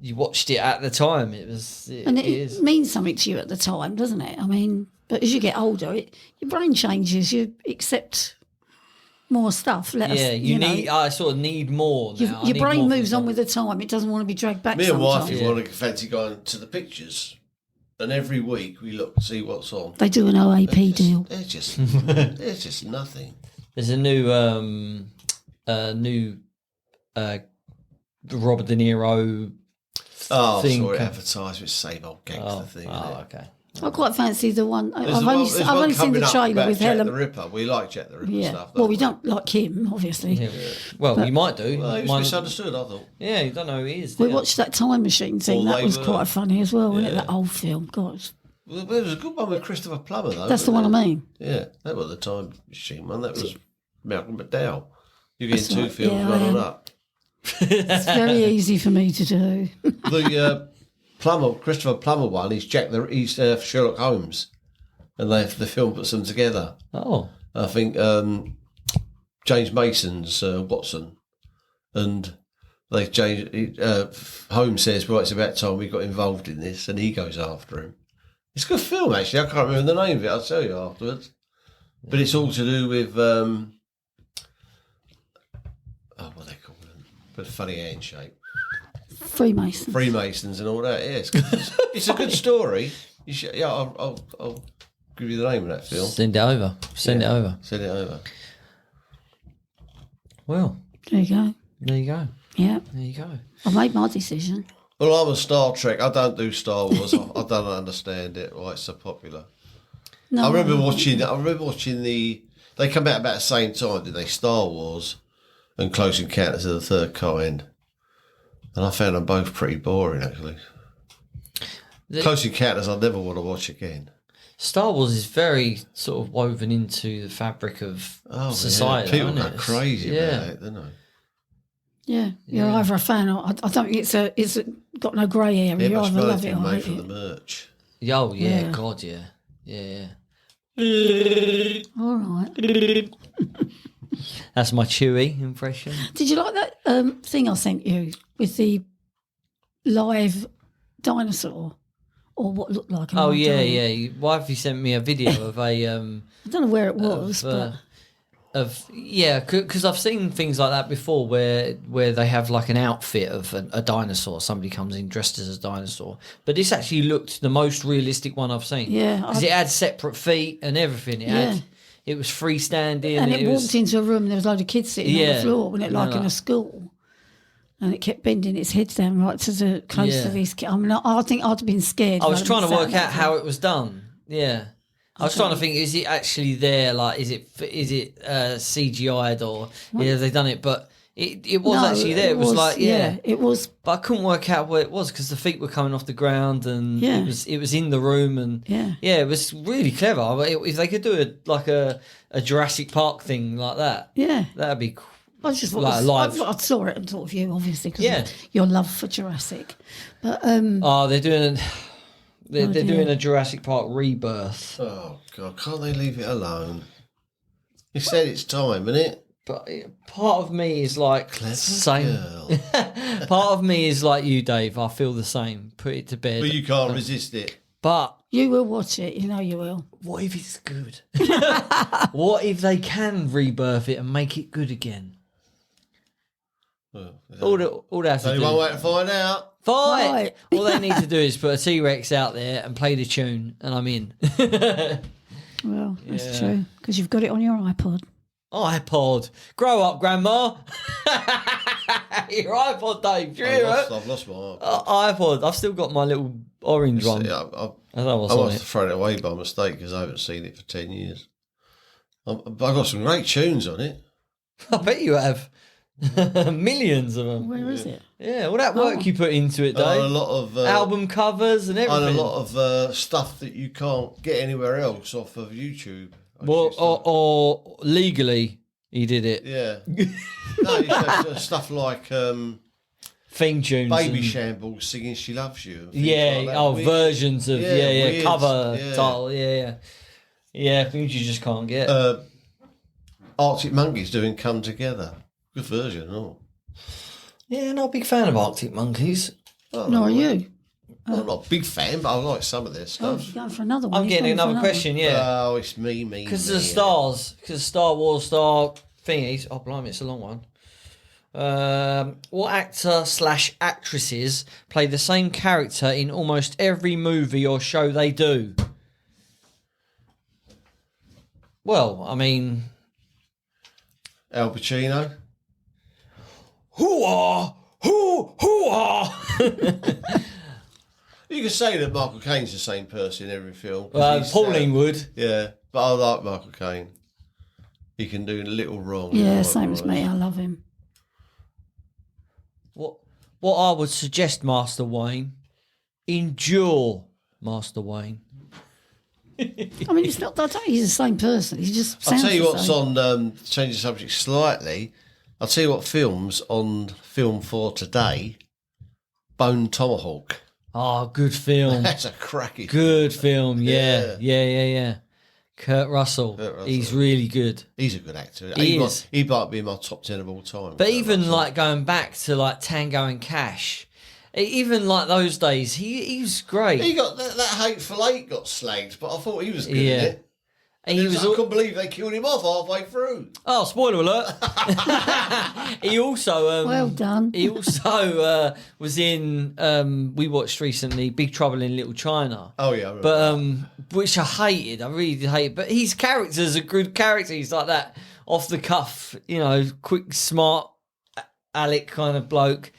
you watched it at the time. It
means something to you at the time, doesn't it? I mean, but as you get older, your brain changes. You accept more stuff.
I sort of need more now.
Your brain moves on with the time. It doesn't want to be dragged back.
Me and wifey want to fancy going to the pictures, and every week we look to see what's on.
They do an OAP deal.
There's just nothing.
There's a new Robert De Niro.
Thing. Sorry, advertisement, same old gangster thing.
Oh, okay.
I quite fancy the one. I've only seen the trailer with
Jack
Helen.
the Ripper. We like Jack the Ripper stuff.
Well, we don't like him, obviously.
Yeah. Well, you might do.
Well, he's misunderstood, I thought.
Yeah, you don't know who he is.
We watched that Time Machine thing. That was quite funny as well, wasn't it? That old film. God.
Well, there was a good one with Christopher Plummer, though.
That's the one I mean.
Yeah, that was the Time Machine one. That was Malcolm McDowell. You're getting two films running up.
It's very easy for me to do.
The Christopher Plummer one, he's Sherlock Holmes, and the film puts them together.
Oh,
I think James Mason's Watson, and Holmes says, "Well, it's about time we got involved in this," and he goes after him. It's a good film, actually. I can't remember the name of it. I'll tell you afterwards. But it's all to do with what they call them, but funny handshake. Freemasons and all that. Yeah, it's a good story. You should, I'll give you the name of that film.
Send it over. Send it over. Well,
there you go. Yeah,
there you go.
I made my decision.
Well, I'm a Star Trek. I don't do Star Wars. I don't understand it. Why it's so popular.
No,
I remember watching the. They come out about the same time, did they? Star Wars and Close Encounters of the Third Kind. And I found them both pretty boring, actually. Close Encounters, I never want to watch again.
Star Wars is very sort of woven into the fabric of society.
Yeah. People go crazy about it, don't they?
Yeah, you're either a fan or I don't think it's got no grey area. You either love it or hate
it.
it.
The merch.
Oh yeah, God, yeah.
All right.
That's my Chewie impression.
Did you like that thing I sent you with the live dinosaur, or what looked like?
Yeah. Wifey sent me a video of a.
I don't know where it was, but
because I've seen things like that before where they have like an outfit of a dinosaur. Somebody comes in dressed as a dinosaur, but this actually looked the most realistic one I've seen.
Yeah,
because it had separate feet and everything. It was freestanding,
And it walked
was,
into a room and there was a load of kids sitting on
Yeah.
the floor, wasn't it, like in a school? And it kept bending its head down right to the close to these kids. I mean, I think I'd have been scared.
I was
if I'd
trying to
been
work
sat
out how it was done. Yeah. I was trying to think: is it actually there? Like, is it CGI'd or have they done it? But it was actually there. It was like
it was.
But I couldn't work out where it was because the feet were coming off the ground and it was in the room and it was really clever. But if they could do a Jurassic Park thing like that, that'd be.
I just thought
like
I saw it and thought of you, obviously, because of your love for Jurassic. But
they're doing. They're doing a Jurassic Park rebirth.
Oh, God, can't they leave it alone? You said it's time, isn't it?
But part of me is like
Clever
same.
girl.
Part of me is like you, Dave. I feel the same. Put it to bed.
But you can't resist it.
But
you will watch it, you know you will.
what if it's good? What if they can rebirth it and make it good again?
Well,
All they have to
only
do.
one way to find out.
Fight!
Right.
All they need to do is put a T-Rex out there and play the tune, and I'm in.
Well, that's true, because you've got it on your iPod.
iPod. Grow up, Grandma. Your iPod, Dave. Do you hear it?
I've lost my
iPod. I've still got my little orange one.
See, I
I don't know what's
must
on
have
it.
thrown it away by mistake because I haven't seen it for 10 years. I've got some great tunes on it.
I bet you have. Millions of them.
Where is it?
Yeah, all that work you put into it, Dave.
A lot of
Album covers and
and
everything.
a lot of stuff that you can't get anywhere else off of YouTube.
Well, or legally, he did it.
Yeah. No, you have stuff like
Theme tunes.
Baby
and-
Shambles singing "She Loves You." and things
Yeah,
like that. Weird.
versions of,
weird,
cover
yeah.
title, Yeah, things you just can't get.
Arctic Monkeys doing "Come Together." Good version, oh.
Yeah, not a big fan of Arctic Monkeys.
Nor are you.
I'm not a big fan, but I like some of their
Oh,
stuff.
you're going for another one.
I'm
He's
getting
going for
another question, yeah.
Oh, it's me.
Because of the stars, because Star Wars star thingies. Oh, blimey, it's a long one. What actor / actresses play the same character in almost every movie or show they do? Well, I mean,
Al Pacino.
who are?
You can say that Michael Caine's the same person in every film.
Pauline would.
Yeah, but I like Michael Caine. He can do little wrong.
Yeah,
right,
same as
right.
me. I love him.
What I would suggest, Master Wayne, endure, Master Wayne.
I mean, it's not. I don't think he's the same person. He just
I'll
sounds
tell you
the
what's
same.
on, change the subject slightly. I'll tell you what film's on film for today. Bone Tomahawk.
Oh, good film.
That's a cracking
Good film, yeah. Kurt Russell. He's really good.
He's a good actor.
He is.
He might be in my top 10 of all time.
But even like going back to like Tango and Cash, even like those days, he was great.
He got that Hateful Eight got slagged, but I thought he was good
Yeah.
in it.
And he was
I couldn't believe they killed him off halfway through.
oh, spoiler alert. He also
Well done.
He also was in we watched recently Big Trouble in Little China.
Oh yeah, I remember.
But which I hated. I really did hate. But his character's a good character. He's like that off the cuff, quick, smart, Alec kind of bloke.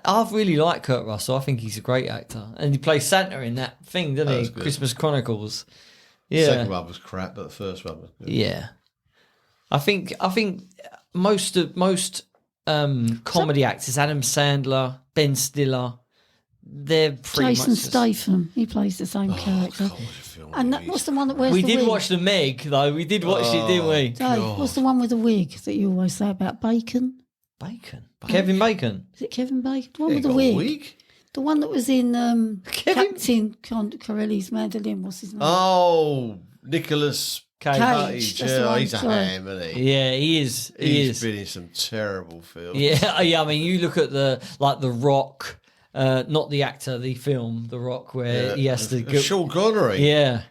I really like Kurt Russell. I think he's a great actor, and he plays Santa in that thing, doesn't he?
was good.
Christmas Chronicles.
The
Yeah,
second one was crap, but the first one was good.
yeah. I think most comedy actors, Adam Sandler, Ben Stiller, they're pretty
Jason
much.
Statham. He plays the same character.
God, what a film
And
it
what's
is.
the one that wears
We
the
did
wig?
watch the Meg though. We did watch it, didn't we?
Dave, what's the one with the wig that you always say about Bacon?
Bacon. Kevin Bacon.
Is it Kevin Bacon? The one
He
with the
got a
wig.
wig?
The one that was in
Kevin-
Captain Corelli's Mandolin. What's his name?
Oh, Nicholas
Cage.
Cage.
that's the
Yeah,
one,
he's a
sorry.
ham, isn't he?
Yeah, he is. He
He's
is.
been in some terrible films.
Yeah, yeah. I mean, you look at the Rock, not the actor, the film, The Rock, where he has to go.
Sean Connery.
Yeah,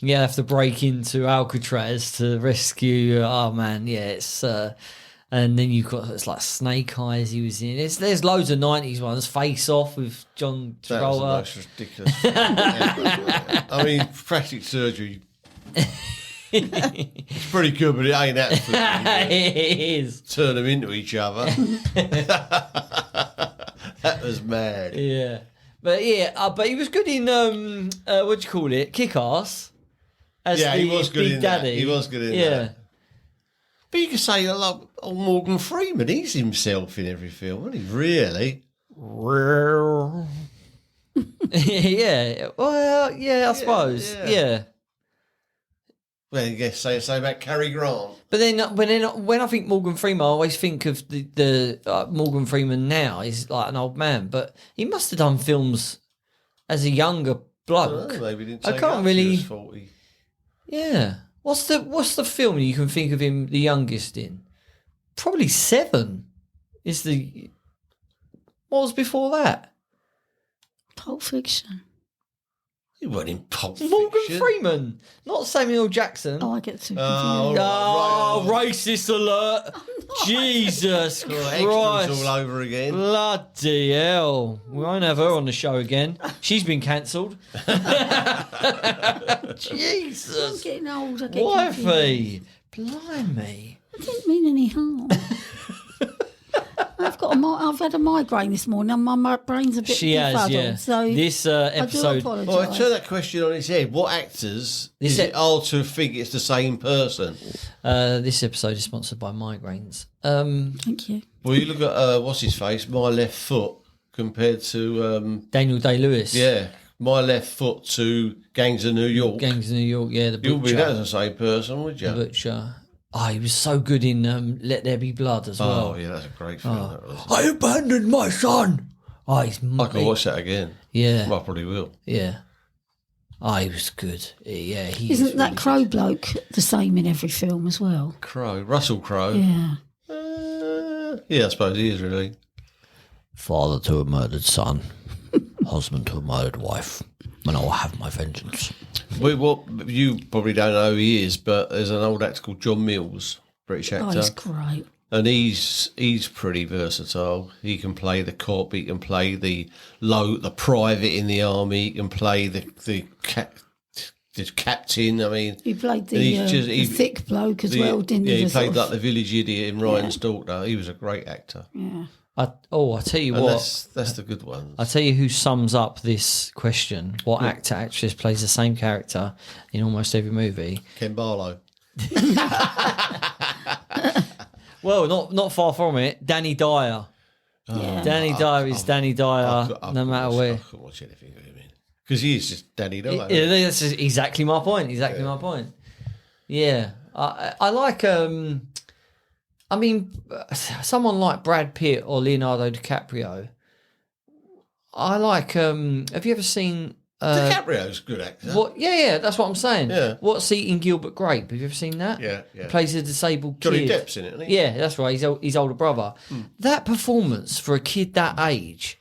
Yeah, have to break into Alcatraz to rescue. Oh man, yeah, it's and then you've got it's like Snake Eyes. He was in. There's loads of '90s ones. Face Off with John
That was the
Travolta.
most ridiculous thing ever. I mean, plastic surgery. It's pretty good, but it ain't absolutely
It is.
turn them into each other. That was mad.
Yeah, but he was good in what do you call it? Kick-Ass. As
Yeah, he
the
was good
Big
in
Daddy.
that. He was good in that. But you could say, like, Morgan Freeman, he's himself in every film, isn't he? Really?
Yeah. Well, yeah, I suppose.
yeah.
Yeah.
Well, I guess say about Cary Grant.
But then when I think Morgan Freeman, I always think of the Morgan Freeman now. He's like an old man, but he must have done films as a younger bloke.
Oh, maybe he didn't
I
take
can't
up
really-
He was 40.
Yeah. What's the film you can think of him the youngest in? Probably Seven. Is the what was before that?
Pulp Fiction.
He wasn't in Pulp Fiction.
Morgan Freeman, not Samuel Jackson.
Oh, I get too confused.
Oh,
Oh,
right.
racist alert! Jesus
Extras
Christ!
all over again.
Bloody hell! We won't have her on the show again. She's been cancelled.
I'm
Jesus,
getting old. I get confused.
wifey, blimey.
I didn't mean any harm. I've had a migraine this morning and my brain's a bit
She has,
befuddled,
yeah.
So
This
I
episode.
do apologise.
Well, I turn that question on its head. What actors is it hard to think it's the same person?
This episode is sponsored by migraines.
Thank you.
Well, you look at, what's his face, My Left Foot, compared to,
Daniel Day-Lewis.
My Left Foot to Gangs of New York.
Gangs of New York. Yeah, the
You'll be that
butcher.
as the same person, would you?
The butcher. Oh, he was so good in Let There Be Blood as well.
Oh, yeah, that's a great film. That was.
I abandoned my son. Oh, he's
I can watch that again.
Yeah,
Well, I probably will.
yeah. Oh, he was good. Yeah, he
Isn't
was
that
really
Crow bloke the same in every film as well?
Crowe, Russell Crowe.
Yeah.
Yeah, I suppose he is really.
father to a murdered son, husband to a murdered wife, and I will have my vengeance.
What you probably don't know who he is, but there's an old actor called John Mills, British
Oh,
actor,
he's great.
and he's pretty versatile. He can play the cop, he can play the private in the army, he can play the captain. I mean,
He played
and he's
the thick bloke as well, didn't he?
Yeah, he
The
played
sort
like
of-
the village idiot in Ryan's Daughter. He was a great actor.
Yeah.
I tell you
And
what.
that's the good ones.
I tell you who sums up this question. What actor, actress plays the same character in almost every movie?
Ken Barlow.
Well, not far from it. Danny Dyer.
Yeah.
Danny Dyer is Danny Dyer, no matter where.
I couldn't watch anything of him in. Because he is just Danny Dyer.
Yeah, that's exactly my point. Exactly my point. Yeah, I like. I mean, someone like Brad Pitt or Leonardo DiCaprio. I like. Have you ever seen?
DiCaprio's a good actor.
What? Yeah, that's what I'm saying.
Yeah.
What's Eating Gilbert Grape? Have you ever seen that?
Yeah.
He plays a disabled
Johnny
kid.
Depp's in it, isn't he?
Yeah, that's right. His older brother. That performance for a kid that age,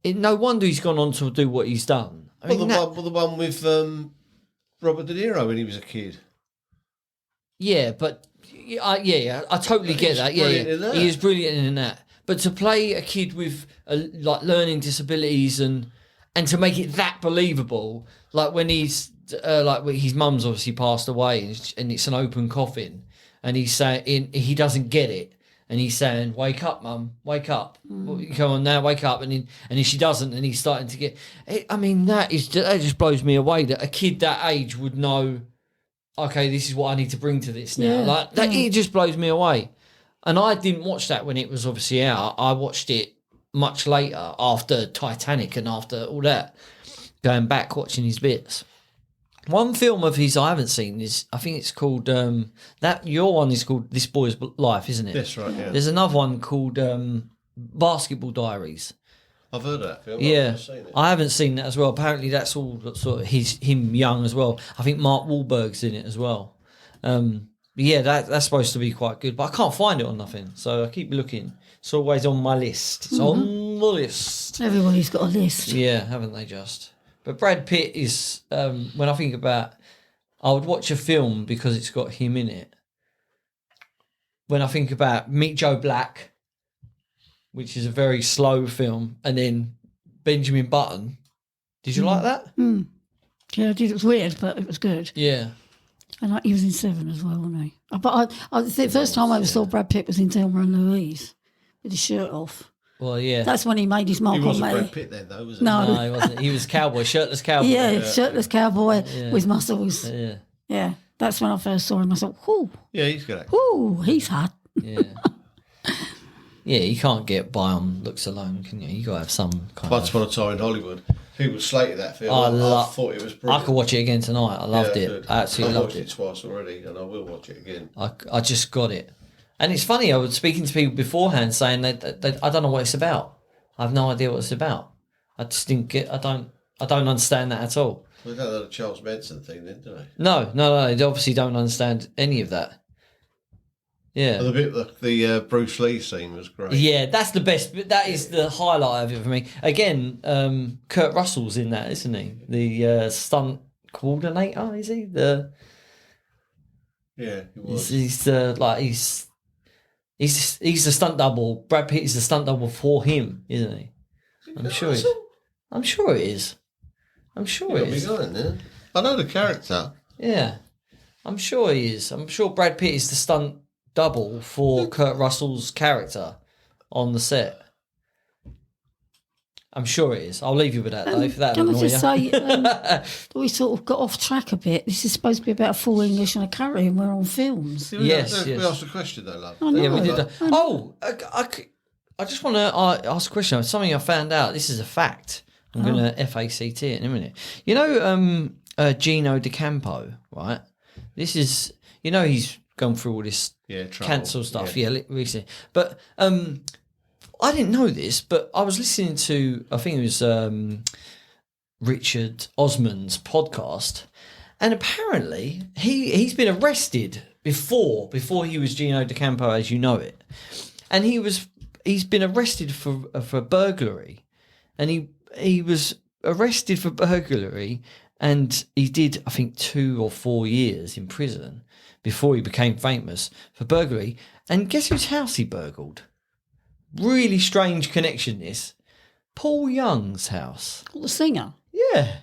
no wonder he's gone on to do what he's done. I mean,
the one with Robert De Niro when he was a kid.
yeah, but I totally get that. Yeah,
brilliant in that.
he is brilliant in that. But to play a kid with like learning disabilities and to make it that believable, like when he's when his mum's obviously passed away and it's an open coffin, and he's saying he doesn't get it. And he's saying, "Wake up, Mum! Wake up! Come on now, wake up!" And then she doesn't, and he's starting to get. I mean, that just blows me away that a kid that age would know. Okay, this is what I need to bring to this now.
Yeah,
Like that, it just blows me away. And I didn't watch that when it was obviously out. I watched it much later, after Titanic and after all that. Going back watching his bits. One film of his I haven't seen is, I think it's called your one is called This Boy's Life, isn't it?
That's right, yeah.
There's another one called Basketball Diaries.
I've heard of that film. I've
Yeah,
never seen it.
I haven't seen that as well. Apparently, that's all sort of him young as well. I think Mark Wahlberg's in it as well. But yeah, that's supposed to be quite good, but I can't find it on nothing, so I keep looking. It's always on my list. It's on the list.
Everybody's got a list.
Yeah, haven't they just? But Brad Pitt is when I think about I would watch a film because it's got him in it. When I think about Meet Joe Black, which is a very slow film, and then Benjamin Button. Did you like that?
Yeah, I did. It was weird, but it was good.
Yeah.
And he was in Seven as well, wasn't he? But the first time I ever saw Brad Pitt was in Thelma and Louise with his shirt off.
Well, yeah.
That's when he made his mark
He
on
wasn't
me.
Brad Pitt then, though, was he?
No.
No, he wasn't. He was cowboy, shirtless cowboy.
Yeah, shirtless cowboy with muscles.
Yeah.
Yeah, that's when I first saw him. I thought,
Yeah, he's good.
ooh, he's hot.
Yeah. Yeah, you can't get by on looks alone, can you? You got to have some kind
Once
of...
upon a time in Hollywood, people slated that film.
I
I thought it was
I
brilliant.
could watch it again tonight. I loved
Yeah,
it.
good.
I absolutely
I've
loved
watched
it.
it twice already, and I will watch it again.
I just got it. And it's funny, I was speaking to people beforehand saying that I don't know what it's about. I have no idea what it's about. I just didn't get, I don't understand that at all.
We don't know the Charles Manson thing then, do they?
No, they obviously don't understand any of that. Yeah.
And the bit the Bruce Lee scene was great.
Yeah, that's the best. That is the highlight of it for me. Again, Kurt Russell's in that, isn't he? The stunt coordinator, is he?
Yeah, he was.
He's the stunt double. Brad Pitt is the stunt double for him, isn't he? I'm sure it is. I'm sure it is.
Going there. I know the character.
Yeah, I'm sure he is. I'm sure Brad Pitt is the stunt double for Kurt Russell's character on the set. I'm sure it is. I'll leave you with that, Dave. That
Can I
annoy you.
just say, we sort of got off track a bit. This is supposed to be about full English and a curry, and we're on films.
Yes,
We
yes.
asked a question though, love.
I know.
Yeah, we did that. Oh, I just want to ask a question. Something I found out. This is a fact. I'm going to FACT it in a minute. You know, Gino D'Acampo, right? This is, he's gone through all this cancel stuff, recently. But I didn't know this, but I was listening to, I think it was Richard Osman's podcast, and apparently he's been arrested before he was Gino D'Acampo as you know it, and he's been arrested for burglary, and he was arrested for burglary, and he did I think 2 or 4 years in prison before he became famous for burglary. And guess whose house he burgled? Really strange connection, this. Paul Young's house.
The singer.
Yeah.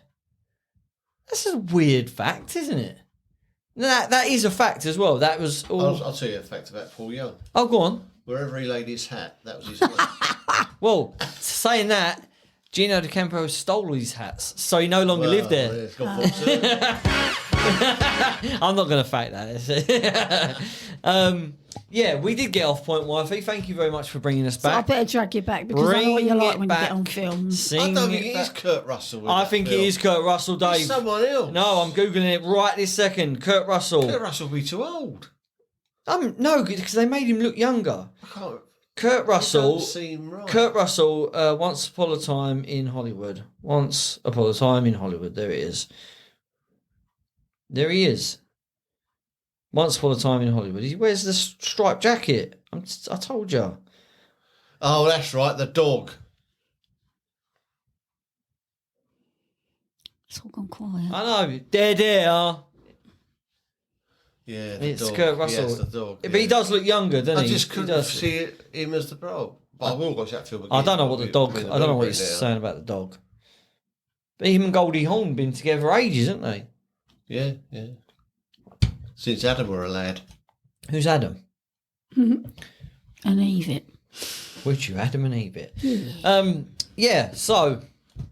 That's a weird fact, isn't it? That is a fact as well. That was all...
I'll tell you a fact about Paul Young.
Oh, go on.
Wherever he laid his hat, that was his hat.
Well, saying that, Gino D'Acampo stole his hats, so he no longer lived there.
It's got full circle.
I'm not going to fact that. Yeah, we did get off point, wifey. Thank you very much for bringing us
So I
back.
better drag you back because I know what you
Bring
like
it
when
back.
you get on films.
Sing
I don't think
it
it is
back.
Kurt Russell. in
I
that
think
film.
it is Kurt Russell, Dave.
It's someone else.
No, I'm Googling it right this second. Kurt Russell.
Kurt Russell will be too old.
No, because they made him look younger.
I can't.
Kurt Russell.
It doesn't seem right.
Kurt Russell, Once Upon a Time in Hollywood. Once Upon a Time in Hollywood. There it is. There he is. Once Upon a Time in Hollywood. He wears the striped jacket. I told you.
Oh, that's right. The dog.
It's all gone quiet.
I know. There.
Yeah, the
It's
dog.
Kurt Russell.
Yes, the dog.
But he does look younger, doesn't he?
I just
He
couldn't
does.
see him as the dog. But I will watch that film again.
I don't know what the dog...
With
I don't know what he's
Blueberry now.
saying about the dog. But him and Goldie Hawn been together ages, haven't they?
Yeah, yeah. Since Adam were a lad.
Who's Adam?
And Eve it.
Which you, Adam and Eve? Yeah, so...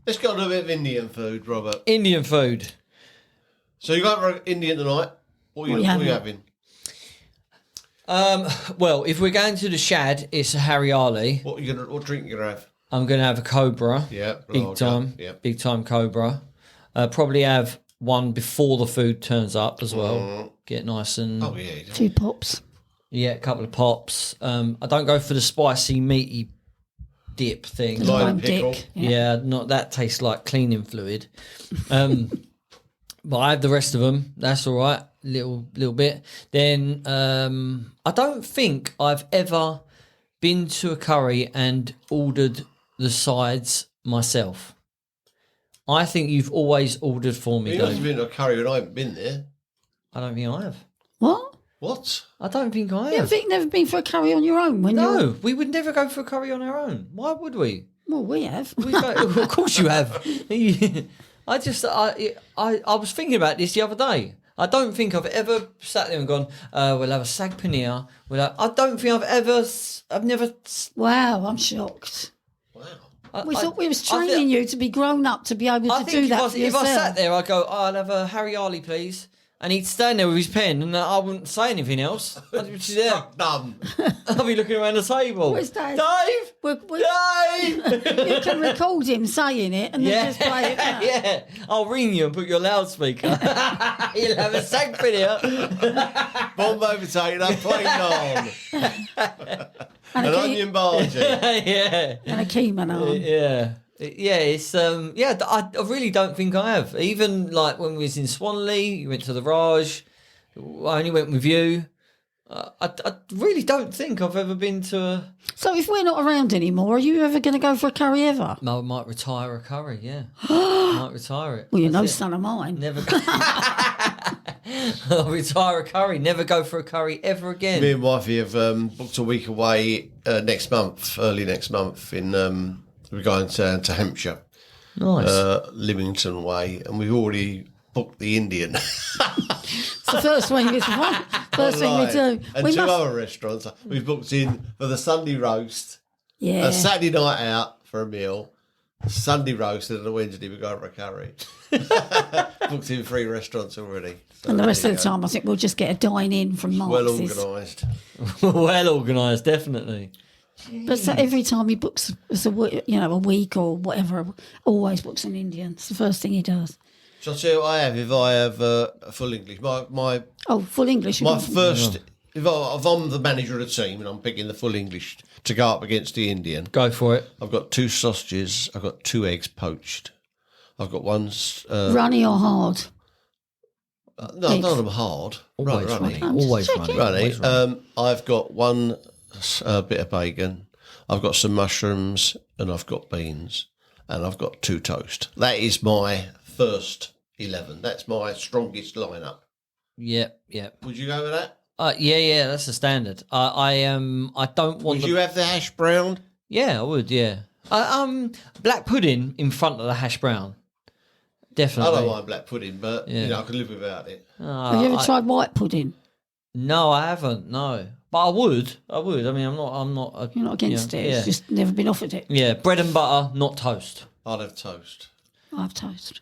Let's go on to a bit of Indian food, Robert.
Indian food.
So you got for Indian tonight? What are you having?
Well, if we're going to the Shad, it's a Hariali.
What drink you gonna have?
I'm going to have a Cobra.
Yeah,
Big
lager.
time.
Yeah.
Big time Cobra. Probably have one before the food turns up as well. Get nice and...
Oh yeah.
2 pops.
Yeah, a couple of pops. I don't go for the spicy, meaty dip thing.
Lime
Dick.
pickle.
Yeah, not that tastes like cleaning fluid. But I have the rest of them. That's all right. Little bit. Then I don't think I've ever been to a curry and ordered the sides myself. I think you've always ordered for me,
You must
Dave.
have been to a curry and I haven't been there.
I don't think I have.
What?
What?
I don't think I
You
have.
never been for a curry on your own? When you're...
No, we would never go for a curry on our own. Why would we?
Well, we have.
We go, of course you have. I was thinking about this the other day. I don't think I've ever sat there and gone, we'll have a sag paneer. I don't think I've never.
Wow, I'm shocked.
Wow.
We thought we was training you to be grown up to be able to do that for
if
yourself.
I sat there, I'd go, I'll have a Harry Harley, please. And he'd stand there with his pen, and I wouldn't say anything else. I'd be there.
Dumb.
I'd be looking around the table.
Where's Dave?
Dave! Dave!
You can record him saying it and then just play it back.
Yeah. I'll ring you and put your loudspeaker. You'll have a sag video.
Bombo potato, plain on.
And
An
a
onion bhaji.
Yeah.
And a keema on.
Yeah. Yeah, it's I really don't think I have. Even like when we was in Swanley, you went to the Raj. I only went with you. I really don't think I've ever been to a.
So if we're not around anymore, are you ever going to go for a curry ever?
I might retire a curry. Yeah, might retire it.
Well, you're no
That's it.
son of mine.
Never. I'll retire a curry. Never go for a curry ever again.
Me and wifey have booked a week away next month, early next month. We're going to Hampshire,
Nice.
Lymington way, and we've already booked the Indian.
It's the first thing we do.
And
We
two
must-
other restaurants. We've booked in for the Sunday roast,
Yeah.
a Saturday night out for a meal, Sunday roast, and a Wednesday we go for a curry. Booked in 3 restaurants already. So
And the rest
there
of
you
the
go.
time, I think we'll just get a dine in from Mark's.
Well organised.
Well organised, definitely.
But so every time he books us a week or whatever, always books an Indian. It's the first thing he does.
Shall I tell you what I have if I have full English? My
Full English. you
My
can-
first, if I'm the manager of the team and I'm picking the full English to go up against the Indian,
Go for it.
I've got 2 sausages, I've got 2 eggs poached, I've got one.
Runny or hard?
No, none of them hard.
Always
runny.
I'm just
Always
checking.
runny.
Runny.
Always runny.
I've got one bit of bacon, I've got some mushrooms, and I've got beans, and I've got 2 toast. That is my first 11. That's my strongest lineup.
Yep.
Would you go with that?
Yeah. That's the standard. I don't want.
Would you have the hash brown?
Yeah, I would. Yeah. Black pudding in front of the hash brown.
I
Definitely.
don't mind black pudding, but
Yeah.
I could live without it.
Have you ever tried white pudding?
No, I haven't. No, but I would. I mean, I'm not.
You're not against it.
Yeah.
It's just never been offered it.
Yeah, bread and butter, not toast.
I'd have toast.
I have toast.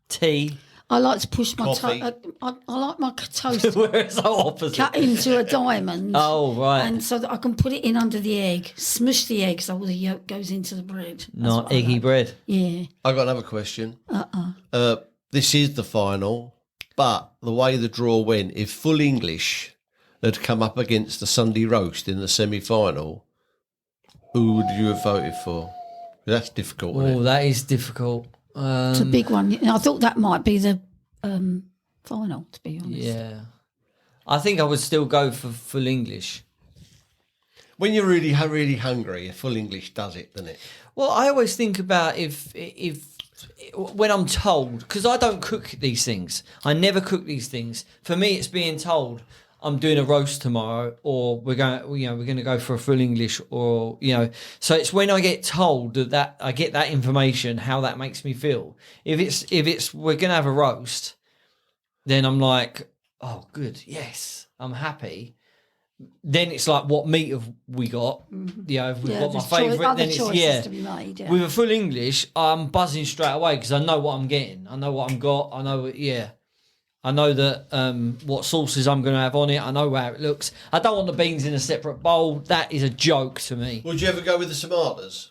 Tea.
I like to push my
Coffee.
toast. I like my toast
Where it's so opposite.
cut into a diamond.
Oh, right.
And so that I can put it in under the egg, smush the egg so all the yolk goes into the bread. That's
Not
what I
eggy
like.
bread.
Yeah.
I got another question. This is the final, but the way the draw went, if Full English had come up against the Sunday roast in the semi-final, who would you have voted for? That's difficult, isn't
Oh,
it?
that is difficult.
It's a big one. I thought that might be the final, to be honest.
Yeah. I think I would still go for full English.
When you're really, really hungry, Full English does it, doesn't it?
Well, I always think about if when I'm told, because I don't cook these things. I never cook these things. For me, it's being told I'm doing a roast tomorrow, or we're going to go for a full English, or So it's when I get told that I get that information, how that makes me feel. If it's we're going to have a roast, then I'm like, oh, good, yes, I'm happy. Then it's like, what meat have we got? If we've got my
there's
favourite, then it's
choices to be made, yeah.
With a full English, I'm buzzing straight away because I know what I'm getting. I know what I've got. I know, I know that what sauces I'm going to have on it. I know how it looks. I don't want the beans in a separate bowl. That is a joke to me.
Would you ever go with the tomatoes?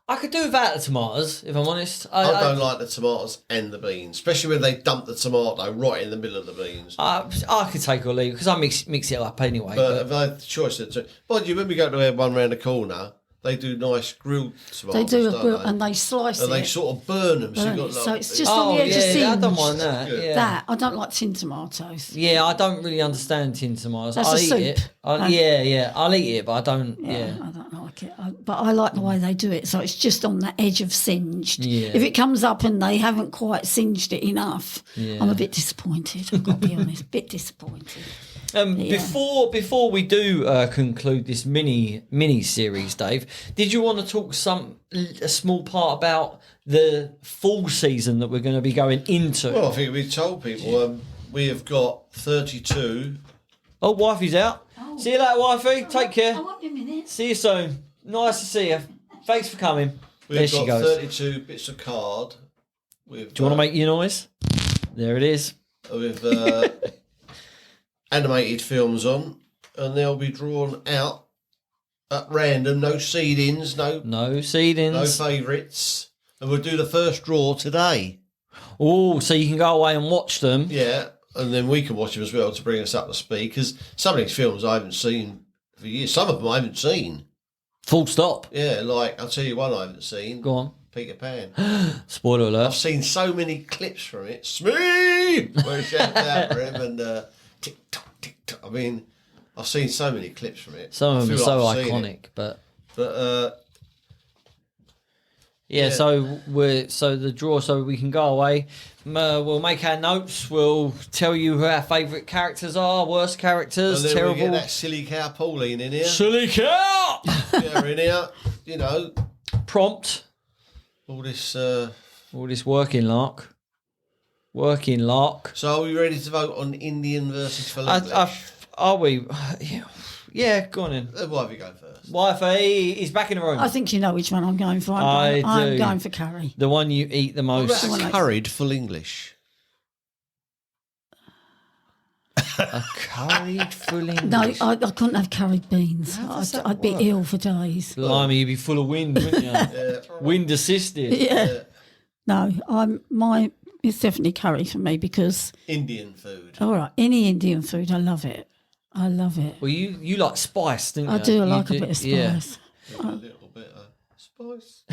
I could do without the tomatoes, if I'm honest.
I don't like the tomatoes and the beans, especially when they dump the tomato right in the middle of the beans.
I could take or leave because I mix it up anyway.
But if I had the choice of two, mind you, when we go to have one round the corner, they do nice grilled tomatoes.
They do a
don't
grill
they?
and they slice
And
it.
they sort of burn them. So,
Burn
you've
it.
got
So
like,
it's just on the edge of
I don't
singed.
mind that.
Good.
Yeah.
That I don't like tin tomatoes.
Yeah, I don't really understand tin tomatoes.
That's
I'll
a
eat
soup.
it. I'll eat it, but I don't. Yeah.
I don't like like it. But I like the way they do it. So it's just on the edge of singed.
Yeah.
If it comes up and they haven't quite singed it enough, I'm a bit disappointed. I've got to be honest, a bit disappointed.
Before we do conclude this mini series, Dave, did you want to talk a small part about the fall season that we're going to be going into?
Well, I think we told people we have got 32.
Oh, wifey's out.
Oh.
See you later, wifey. Take care.
I won't be a minute.
See you soon. Nice to see you. Thanks for coming. There
We've
she
got
goes.
32 bits of card.
Do you want to make your noise? There it is.
With animated films on, and they'll be drawn out at random. No seedings, no
seedings.
favourites. And we'll do the first draw today.
Oh, so you can go away and watch them.
Yeah, and then we can watch them as well to bring us up to speed, because some of these films I haven't seen for years. Some of them I haven't seen.
Full stop.
Yeah, like, I'll tell you one I haven't seen.
Go on.
Peter Pan.
Spoiler alert.
I've seen so many clips from it. Smee! Where he shouts out for him and tick-tock, tick-tock. I mean, I've seen so many clips from it.
Some of them are
I feel
so
like I've seen
iconic,
it.
but
Yeah.
so the draw, so we can go away. We'll make our notes. We'll tell you who our favourite characters are, worst characters,
and then
terrible.
we get that silly cow Pauline in here.
Silly cow!
Get her in here. You know,
Prompt.
all this.
All this working lark.
So are we ready to vote on Indian versus full English?
Are we? Yeah, go on in.
Why have you go first?
Wifey is back in the room.
I think you know which one I'm going for.
I
I'm
do.
going for curry.
The one you eat the most.
What about curried full English?
A curried full English.
No, I couldn't have curried beans. I'd be ill for days.
Blimey, you'd be full of wind, wouldn't you?
Yeah.
Wind assisted.
Yeah. No, it's definitely curry for me because,
Indian food.
all right, any Indian food, I love it. I love it.
Well, you like spice, don't you?
I do
You
like a bit of spice.
Yeah.
A little bit of spice.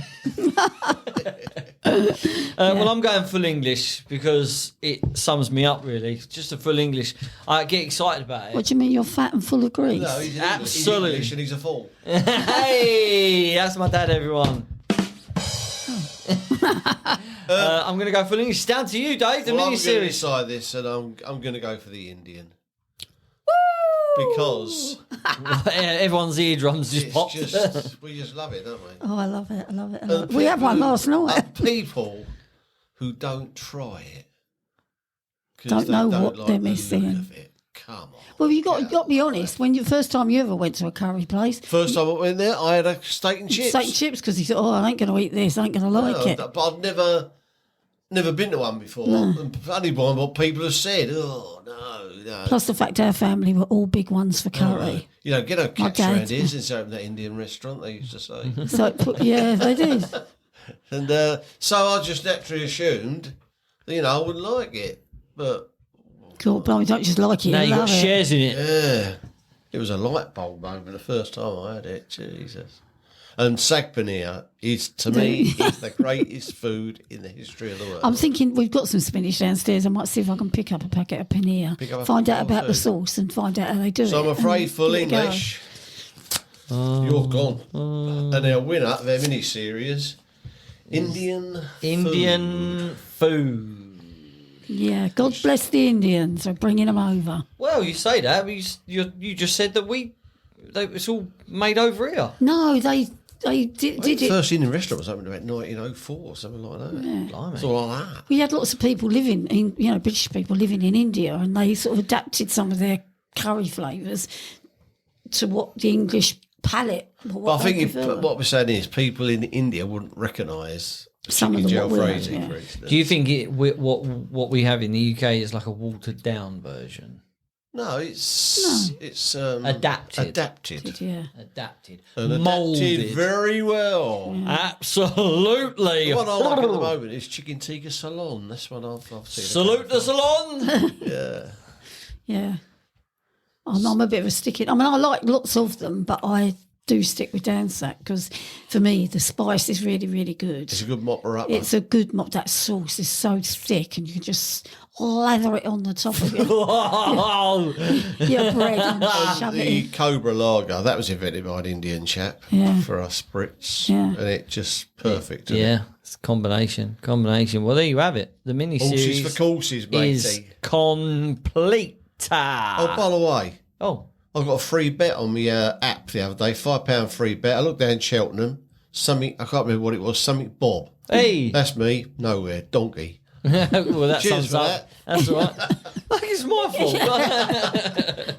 Well, I'm going full English because it sums me up, really. Just a full English. I get excited about it.
What do you mean you're fat and full of grease?
No, he's
Absolutely.
English and he's a fool.
Hey, that's my dad, everyone. I'm going to go full English. It's down to you, Dave, the
Well, I'm going to
mini-series.
decide this, and I'm going to go for the Indian. Because
Everyone's eardrums just popped.
we just love it, don't we?
Oh, I love it. I love it. I
And
love it. We had one
people-
last night.
and people who don't try it 'cause
Don't
they
know
don't
what
like
they're
the look
missing.
of it. Come on.
Well, you got to be honest. When you first time you ever went to a curry place,
First time I went there, I had a steak and chips.
steak and chips, because you thought, oh, I ain't going to eat this. I ain't going to like it.
But I've never been to one before. And only one what people have said. Oh no.
Plus the fact our family were all big ones for curry.
You know, get a catch
dad.
around here since they opened that Indian restaurant, they used to say.
So, yeah, they did.
And so I just naturally assumed, that, I wouldn't like it. But,
Cool, blimey, don't just like it.
Now you got
love it.
shares in it.
yeah, it was a light bulb moment the first time I had it. Jesus. And sag paneer is, to me, is the greatest food in the history of the world.
I'm thinking we've got some spinach downstairs. I might see if I can pick up a packet of paneer,
Pick up a
find out
packet of
about the
food.
sauce and find out how they do it.
So I'm afraid
and
full
give it a go.
English, you're gone. And our winner of their mini-series, Indian
food.
Yeah, God bless the Indians for bringing them over.
Well, you say that, but you just said that it's all made over here.
No, they did
The
it.
first Indian restaurant was opened about 1904 or something like that.
Blimey.
It's all like that.
We had lots of people living in, British people living in India, and they sort of adapted some of their curry flavours to what the English palate.
But I think what we're saying is people in India wouldn't recognise
Some of
chicken
them
gel
what we
phrasing,
have,
for
yeah.
instance.
Do you think what we have in the UK is like a watered down version?
No, it's
Adapted.
Adapted.
Yeah.
Adapted.
And
Moulded.
adapted very well.
Absolutely.
The one I like at the moment is Chicken Tikka Salon. That's one I've seen.
Salute the salon.
Yeah.
Yeah. I'm a bit of a sticky. I mean, I like lots of them, but I do stick with Dansack because for me the spice is really, really good.
It's a good mopper up.
It's a good mop. That sauce is so thick, and you can just lather it on the top of
Oh,
your bread and shove it
The
in.
Cobra Lager, that was invented by an Indian chap
Yeah.
for us Brits.
Yeah.
And it just perfect. isn't it?
yeah, it's combination. Well, there you have it. The mini
Horses
series
for courses, matey.
is complete.
Oh, by the way,
Oh,
I got a free bet on my app the other day, £5 free bet. I looked down Cheltenham, something, I can't remember what it was, something Bob.
hey.
That's me, nowhere, donkey.
Well, that
Cheers
sums
for
up.
that.
That's all right. Like it's my fault.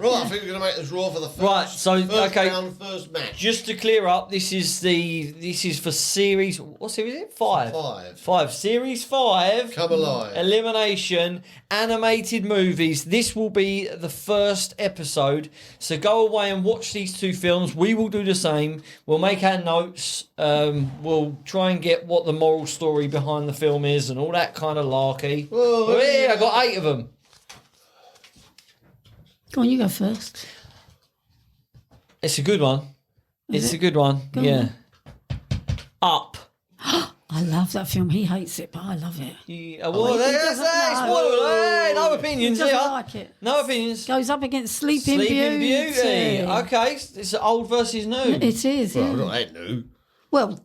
Right, I think we're going to make this raw for the first,
Right, so,
first
okay.
round, first match.
Just to clear up, this is for series. What series is it? 5.
5.
Series 5.
Come alive.
Elimination animated movies. This will be the first episode. So go away and watch these 2 films. We will do the same. We'll make our notes. We'll try and get what the moral story behind the film is and all that kind of larky.
Whoa,
Oh, yeah, I got 8 of them.
Go on, you go first.
It's a good one. It's a good one.
Go
yeah.
on.
Up.
I love that film. He hates it, but I love it.
Yeah, well,
he
that's
doesn't
that.
know.
Hey, no
He
opinions
doesn't
here.
like it.
No opinions.
Goes up against Sleeping
Sleeping
Beauty.
Beauty. Okay, it's old versus new.
It is,
Well,
yeah.
not that new.
Well,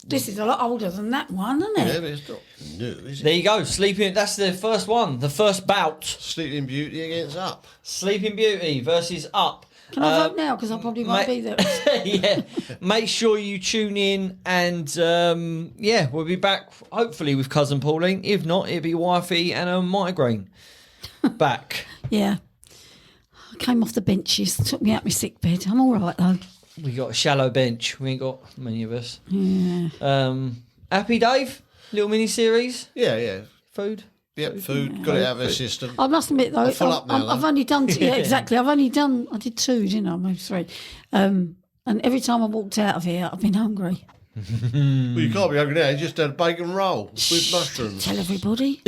this is a lot older than that one, isn't
Yeah,
it?
but it's not new, is it?
There you go. Sleeping. That's the first one. The first bout.
Sleeping Beauty against Up.
Sleeping Beauty versus Up.
Can I vote now? Because I probably won't be there.
Yeah. Make sure you tune in, and yeah, we'll be back hopefully with cousin Pauline. If not, it'll be wifey and a migraine. Back.
Yeah. I came off the benches, took me out my sick bed. I'm all right, though.
We got a shallow bench. We ain't got many of us.
Yeah.
Happy Dave. Little mini series.
Yeah.
Food.
Yep, food. Got it out of our system.
I must admit, though,
full up now,
I've
though.
only done... Yeah, exactly. I did 2, didn't I? Maybe 3. And every time I walked out of here, I've been hungry.
Well, you can't be hungry now. You just had a bacon roll with mushrooms.
Tell everybody.